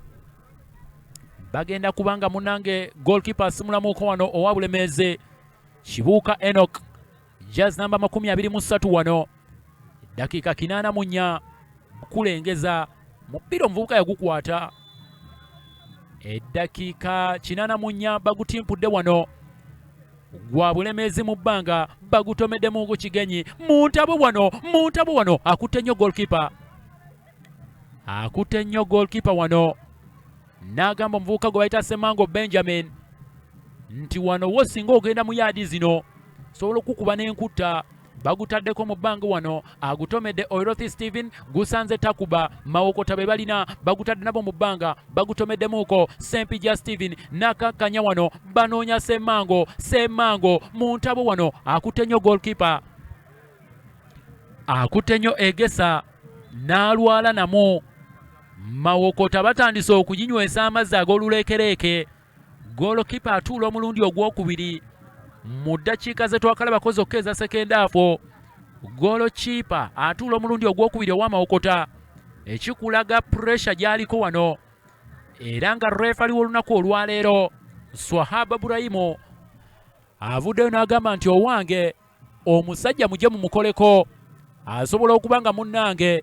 Speaker 1: Bagenda kubanga munange goalkeeper asimulamuko wano owa Bulemeezi Kibuuka Enoch, jazz namba 23 wano. Dakiika 84 kulengeza mupiira omuvubuka yagukwata. Eddakiika 84 bagutimpudde wano, gwa Bulemeezi mu bbanga bagutomedde mu kigenyi. Muntabo wano akutte nnyo goalkeeper wano. N'agamba omuvubuka gwe bayita Semango Benjamin nti wano wo singa ogenda mu yaadi zino sobola okukuba n'enkutta. Bagutaddeko mu bbanga wano, agutomedde Orothi Steven, gusanze Takuba. Mawokota be balina bagutadde nabo mu bbanga bagutomeddemuuko. Sempija Steven n'akakkanya wano, banoonya Semango mu ntabo wano akutte nnyo goalkeeper, akutte nnyo Egesa n'alwala namu. Mawokota batandise okuginywesa amazzi ag'oluleekereeke. Goalkeeper atuula omulundi ogwokubiri mu ddakiika ze twakalabako zokka eza second half. Goalkeeper atuula omulundi ogwokubiri owa Mawokota, ekikulaga pressure gy'aliko wano. Era nga referee w'olunaku olwaleero Swahaba Burayimu avuddeyo n'agamba nti owange omusajja mujje mumukoleko, asobola okuba nga munnange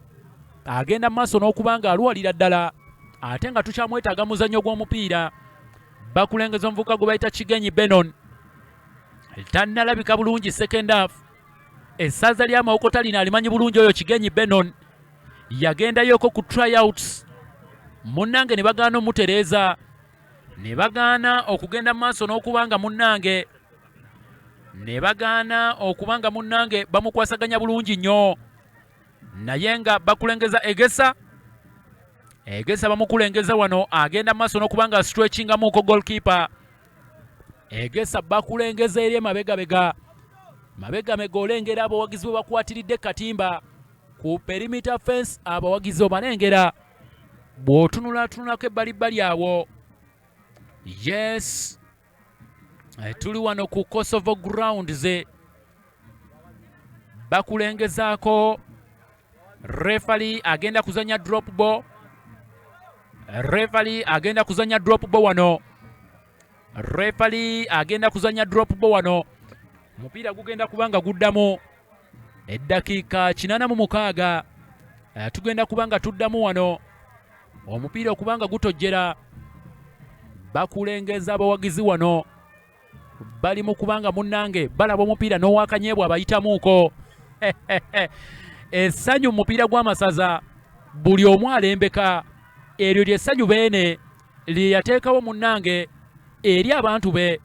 Speaker 1: agenda mu maaso n'okuba nga alwalira ddala, ate nga tukyamwetaaga muzannyo gw'omupiira. Bakulengeza omuvubuka gwe bayita Kigenyi Benon, tannalabika bulungi second half. Essaza lya Mawokota lino alimanyi bulungi oyo Kigenyi Benon. Yagendayoko ku tryouts, munnange ne bagaana omutereeza, ne bagaana okugenda mu maaso n'okuba nga munnange, ne bagaana okuba nga munnange bamukwasaganya bulungi nnyo. Naye nga bakulengeza Egesa bamukulengeza wano, agenda mu maaso n'okuba nga stretchingamuuko goalkeeper. Egesa bakulengeza eri emabegabega olengera abawagizi bwe bakwatiridde katimba ku perimeter fence. Abawagizi obalengera bw'otunulatunulako ebbalibbali awo. Yes, tuli wano ku Kosovo grounds. Bakulengezaako referee agenda kuzanya drop ball. Wano. Referee agenda kuzanya drop ball wano. Omupiira gugenda kubanga guddamu eddakiika 86. Tugenda kubanga tuddamu wano omupiira okubanga gutojjera. Bakulengeza abawagizi wano bali mu kubanga munnange balaba omupiira n'owakanyeebwa abayitamuuko. Essanyu mu mupiira gw'amasaza buli omu alembeka. Eryo lyessanyu beene lye yateekawo munnange eri abantu be.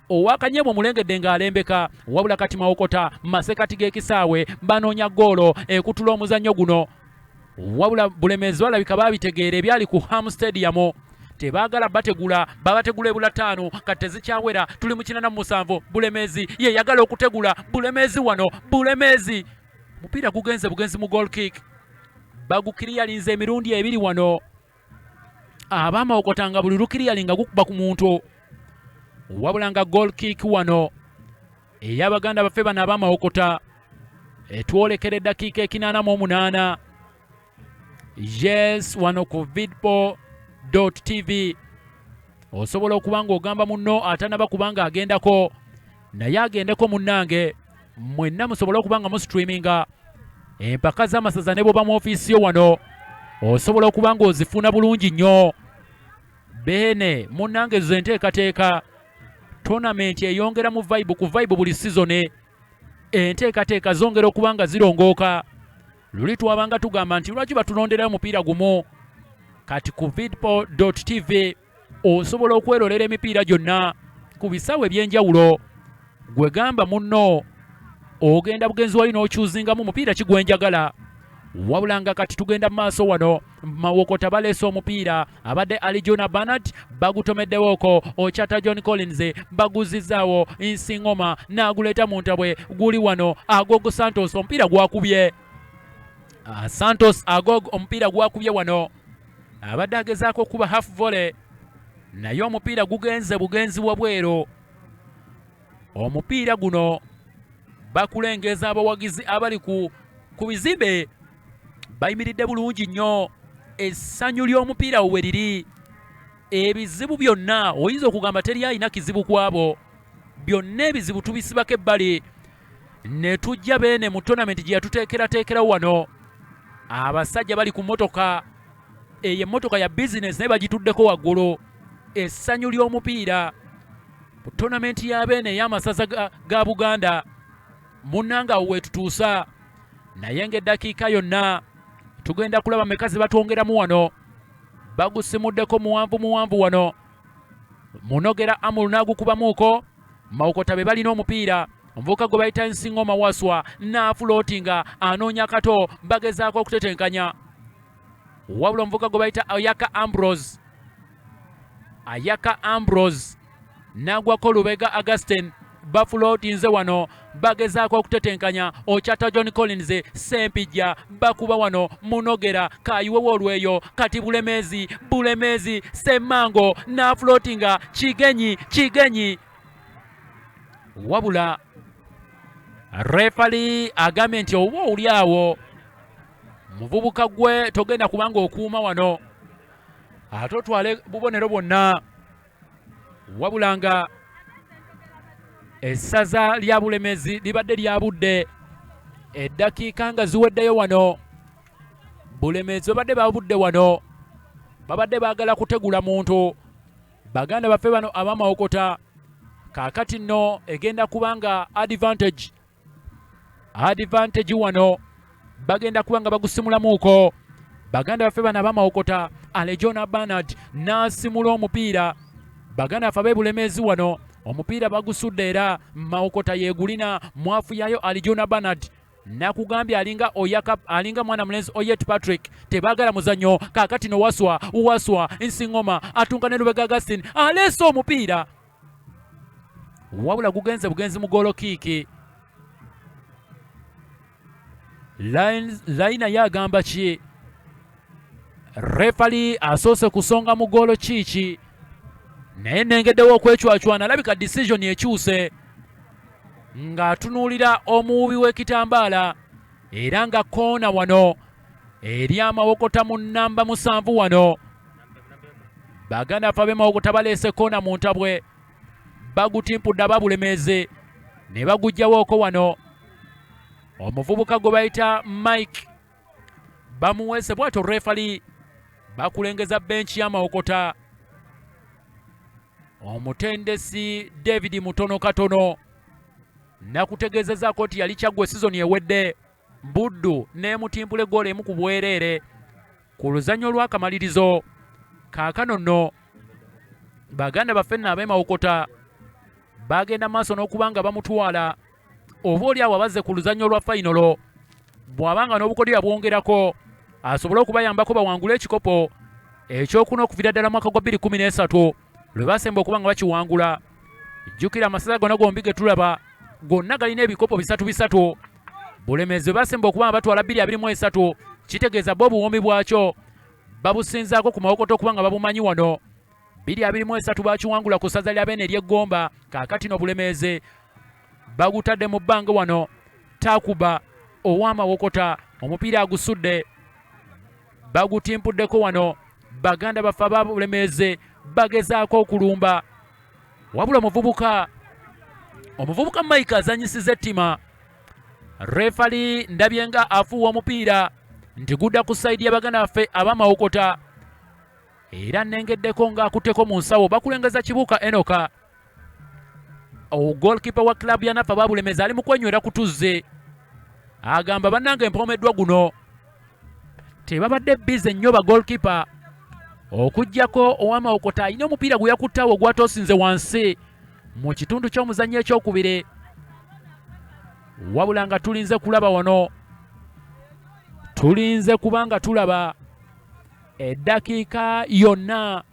Speaker 1: Owakanyeebwa omulengedde ng'alembeka, wabula kati Mawokota masekati g'ekisaawe banoonya ggoolo ekutula omuzannyo guno. Wabula Bulemeezi balabika baabitegeera ebyali ku Ham Stadium, tebaagala bategula, babategula ebula 5 kati tezikyawera. Tuli mu 47. Bulemeezi ye yagala okutegula. Bulemeezi wano, Bulemeezi mupiira gugenze bugenzi mu goal kick. Bagukiriyalinze emirundi 2 wano. Abamawokota nga buli lukiriyalinga gukuba ku muntu. Wabula nga goal kick wano ey'Abaganda baffe bano abamawokota etwolekera eddakiika 88. Yes, wano ku vidpo.tv osobola okuba ng'ogamba munno atanaba kubanga agendako, naye agendeko munnange. Mwenna musobola okuba nga mustreaminga empaka z'amasaza ne bw'oba mu ofiisi yo wano, osobola okuba ng'ozifuna bulungi nnyo. Beene munnange zo enteekateeka. Tournament eyongera mu vibe ku vibe buli season. Enteekateeka zongera okuba nga zirongooka. Luli twabanga tugamba nti lwaki batulonderayo omupiira gumu, kati ku vidpo.tv osobola okwerolera emipiira gyonna ku bisaawe ebyenjawulo. Gwe gamba munno ogenda bugenzi wali n'okyuzingamu mupiira kigwenjagala. Wabula nga kati tugenda mu maaso wano, Mawokota baleese omupiira, abadde Alijona Bernard bagutomeddewooko, Ochata John Collins baguzizaawo, Nsingoma n'aguleeta mu ntabwe, guli wano Agogo Santos omupiira gwakubye. Santos Agogo omupiira gwakubye wano, abadde agezaako okuba half volley naye omupiira gugenze bugenzi wabweru. Omupiira guno bakulengeza abawagizi abali ku bizimbe bayimiridde bulungi nnyo. Essanyu ly'omupiira we liri. Ebizibu byonna oyinza okugamba teri alina kizibu kwabo, byonna ebizibu tubisibako ebbali ne tujja beene mu tonamenti gye yatuteekerateekerawo wano. Abasajja bali ku mmotoka, eyo emmotoka ya bizinesi naye bagituddeko waggulu. Essanyu ly'omupiira mu tonamenti ya beene ey'amasaza ga Buganda. Munnanga awo wetutuusa, naye ng'eddakiika yonna tugenda kulaba mekazi batwongeramu wano. Bagusimuddeko muwanvu wano. Munogera Amuru n'agukubamuuko. Mawokota be balina omupiira. Omuvubuka gwe bayita Nsingoma Waswa n'afulootinga anoonya kato, bagezaako okutetenkanya. Wabula omuvubuka gwe bayita Ayaka Ambrose n'agwako Lubega Augustine bafulootinze wano, bagezaako okutetenkanya. Ochata John Collins Sempijja bakuba wano, Munogera kayiwewo olweyo, kati Bulemeezi Semmango n'afulootinga Kigenyi. Wabula refali agambye nti oba oli awo muvubuka gwe togenda kubanga okuuma wano ate otwale bubonero bwonna. Wabula nga essaza lya Bulemeezi libadde lyabudde, eddakiika nga ziweddeyo wano. Bulemeezi babadde babudde wano, babadde baagala kutegula muntu. Baganda baffe bano ab'Amawokota kaakati nno egenda kubanga advantage wano, bagenda kubanga bagusimulamuuko. Baganda baffe bano ab'Amawokota, Alijona Bernard n'asimula omupiira. Baganda baffe ab'e Bulemeezi wano omupiira bagusudde era Mawokota yeegulina, mwafu yayo Alijona Bernard nakugambye alinga mwana mulenzi Oyet Patrick. Tebaagala muzannyo kaakati no Waswa Nsingoma atunga ne Lubega Augustine aleese omupiira, wabula gugenze bugenzi mu goolo kiiki. Laina yagamba ki? Refali asoose kusonga mu goolo kiiki, naye nengeddewo okwecwacwana, alabika decision ekyuse ng'atunuulira omuwubi w'ekitambaala era nga koona wano eri Amawokota mu nnamba 7 wano. Baganda baffe ab'Amawokota baleese koona mu ntabwe, bagutimpudde aba Bulemeezi ne bagugjawooko wano. Omuvubuka gwe bayita Mike bamuweese bw'atyo refali bakulengeza benchi y'Amawokota. Omutendesi David Mutono Katono nakutegeezezaako nti yali kyaggwe sizoni ewedde, Buddu n'emutimpula eggoolo emu ku bwereere ku luzannyo lw'akamalirizo. Kaakano nno baganda baffe nno ab'Amawokota bagenda maaso n'okuba nga bamutwala, oba oli awo abazze ku luzannyo lwa fayinolo, bw'abanga n'obukodyo yabwongerako asobole okubayambako bawangule ekikopo ekyokuna okuviira ddala mwaka gwa 2013 lwe basemba okuba nga bakiwangula. Jjukira amasaza gonna gombi ge tulaba gonna galina ebikopo 3 Bulemeezi bwe basemba okuba nga batwala 2023 kitegeeza bo obuwoomi bwakyo babusinzaako ku Mawokota okuba nga babumanyi wano. 2023 bakiwangula ku ssaza lya Beene ery'Eggomba, kaakati no Bulemeezi bagutadde mu bbanga wano. Takuba ow'Amawokota omupiira agusudde, bagutimpuddeko wano. Baganda baffe aba Bulemeezi bagezaako okulumba, wabula omuvubuka Mike azanyisiza ettima. Refali ndabye nga afuuwa omupiira nti gudda ku sayidi y'abaganda baffe ab'Amawokota era nengeddeko ng'akutteko mu nsawo. Bakulengeza Kibuuka Enoka, goalkeeper wa club ya naffe aba Bulemeezi ali mu kwenywera ku tuzze, agamba bannange empomeddwa guno tebabadde bize nnyo ba goalkeeper okujjako ow'Amawokota alina omupiira gwe yakuttawo gwatoosinze wansi mu kitundu ky'omuzannyo ekyokubiri, wabula nga tulinze kulaba wano, tulinze kubanga tulaba eddakiika yonna,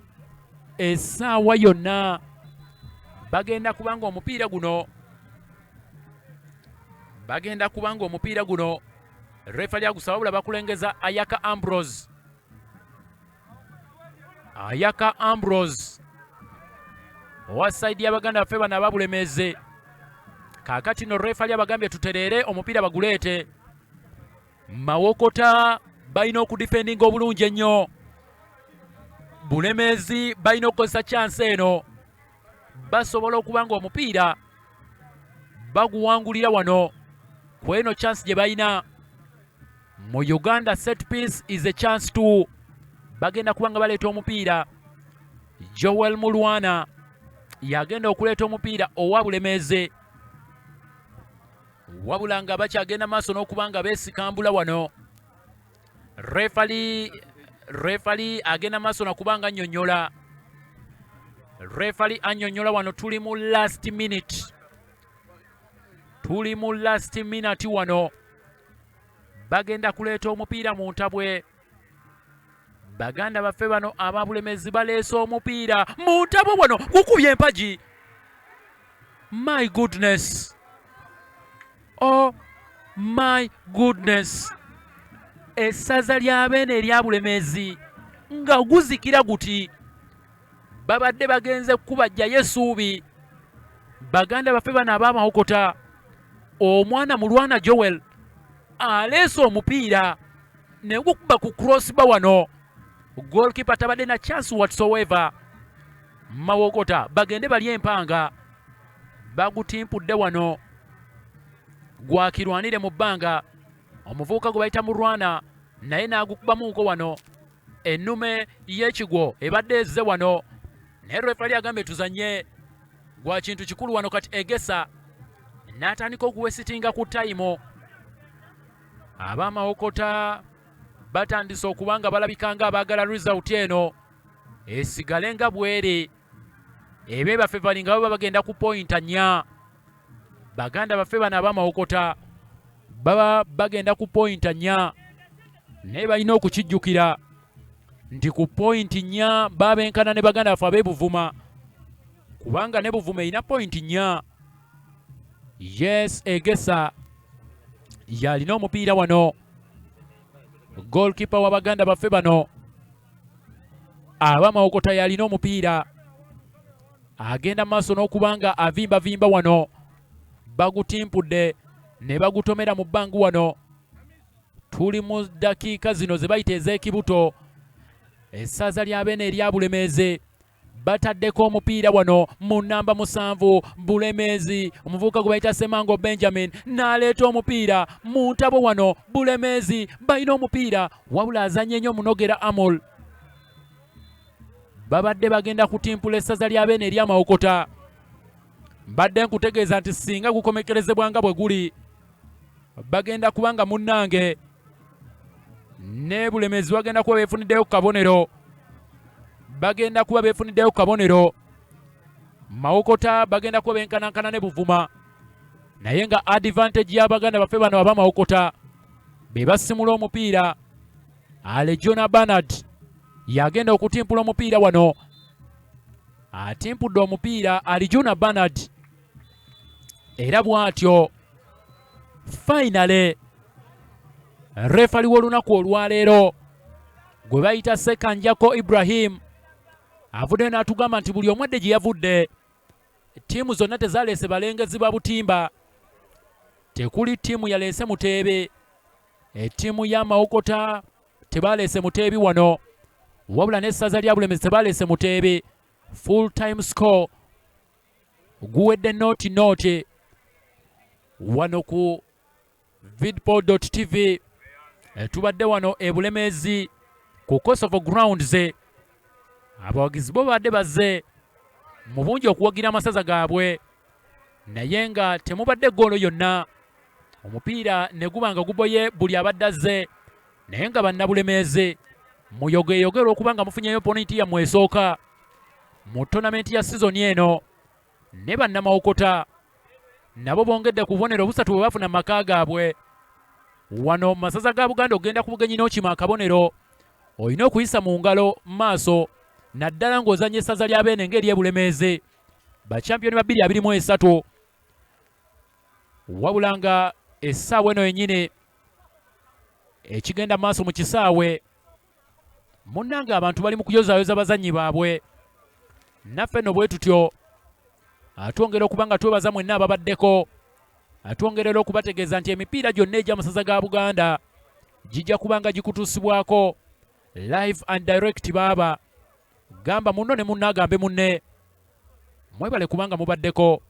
Speaker 1: essaawa yonna, bagenda kubanga omupiira guno refali agusaba, wabula bakulengeza Ayaka Ambrose owa sayidi y'Abaganda baffe bano aba Bulemeezi. Kaakati no refali abagambye tutereere omupiira baguleete. Mawokota balina okudifendinga obulungi ennyo, Bulemeezi balina okukozesa chance eno, basobola okuba nga omupiira baguwangulira wano ku eno chance gye balina. Mu Uganda set piece is a chance too. Bagenda kuba nga baleeta omupiira. Joel Mulwana yagenda okuleeta omupiira owa Bulemeezi, wabula nga bakyagenda maaso n'okuba nga beesikambula wano. Refali agenda maaso n'okuba nga annyonnyola. Refali annyonnyola wano. Tuli mu last minute wano. Bagenda kuleeta omupiira mu ntabwe. Baganda baffe bano aba Bulemeezi baleese omupiira mu ntabwe wano, gukubye empagi. My goodness, oh my goodness. Essaza lya Beene erya Bulemeezi nga guzikira guti, babadde bagenze kubajjayo essuubi. Baganda baffe bano aba Mawokota, omwana Mulwana Joel aleese omupiira ne gukuba ku crossbar wano. Goalkeeper tabadde na chance whatsoever. Mawokota bagende bali Empanga, bagutimpudde wano, gwakirwanire mu bbanga. Omuvubuka gwe bayita Mulwana naye n'agukubamuuko wano. Ennume y'ekigwo ebadde ezze wano, naye refali agambye tuzanye, gwa kintu kikulu wano. Kati egesa n'atandika okuwesitinga ku tayimo. Ab'Amawokota batandise okuba nga balabika nga abaagala result eno esigale nga bwere. Ebyo baffe balinga baba bagenda ku point 4. Baganda baffe bano ab'Amawokota baba bagenda ku point 4, naye balina okukijjukira nti ku point 4 babenkana ne baganda baffe ab'Ebuvuma, kubanga ne Buvuma erina point 4. Yes, egesa yalina omupiira wano. Goalkeeper wa baganda baffe bano ab'Amawokota yalina omupiira, agenda maaso n'okuba nga avimbavimba wano. Bagutimpudde ne bagutomera mu bbangu wano. Tuli mu ddakiika zino ze bayita ez'ekibuto. Essaza lya Beene erya Bulemeezi bataddeko omupiira wano mu nnamba 7. Bulemeezi, omuvubuka gwe bayita Semango Benjamin n'aleeta omupiira mu ntabo wano. Bulemeezi balina omupiira, wabula azanye nnyo Munogera Amol. Babadde bagenda kutimpula essaza lya Beene erya Mawokota. Mbadde nkutegeeza nti singa gukomekerezebwa nga bwe guli, bagenda kubanga munnange ne Bulemeezi bagenda kuba beefuniddeyo ku kabonero. Bagenda kuba beefuniddeyo ku kabonero. Mawokota bagenda kuba benkanankana ne Buvuma, naye nga advantage y'Abaganda baffe bano ab'Amawokota be basimula omupiira. Ale Jona Bernard yagenda okutimpula omupiira wano. Atimpudde omupiira Ali Jona Bernard, era bw'atyo finally refali w'olunaku olwaleero gwe bayita Sekanjako Ibrahim avuddeyo n'atugamba nti buli omwedde gye yavudde ttiimu zonna tezaleese balengezi ba butimba. Tekuli ttiimu yaleese Muteebi, ettiimu y'Amawokota tebaleese Muteebi wano, wabula n'essaza lya Bulemeezi tebaleese Muteebi. Full time score guwedde nooti wano ku vidpo.tv. Tubadde wano e Bulemeezi ku Kosovo grounds. Abawagizi bo badde bazze mu bungi okuwagira amasaza gaabwe, naye nga temubadde ggoolo yonna. Omupiira ne guba nga guboye buli abadde azze, naye nga banna Bulemeezi muyogeeyogere okuba nga mufunyeyo poniti yammwe esooka mu tonamenti ya sizoni eno. Ne bannamawokota nabo bongedde ku bubonero busatu bwe bafuna mu maka gaabwe. Wano mu masaza ga Buganda ogenda ku bugenyi n'okima akabonero, olina okuyisa mu ngalo maaso naddala ng'ozanya essaza lya Beene ng'ery'e Bulemeezi, bakyampiyoni ba 2023. Wabula nga essaawa eno yennyini ekigenda maaso mu Kisaawe, munnange abantu bali mu kuyozaayoza bazannyi baabwe. Naffe nno bwe tutyo atwongera okuba nga twebaza mwenna ababaddeko, atwongerera okubategeeza nti emipiira gyonna egya masaza ga Buganda gijja kuba nga gikutuusibwako live and direct. Baaba gamba munno ne munno agambe munne, mwebale kubanga mubaddeko.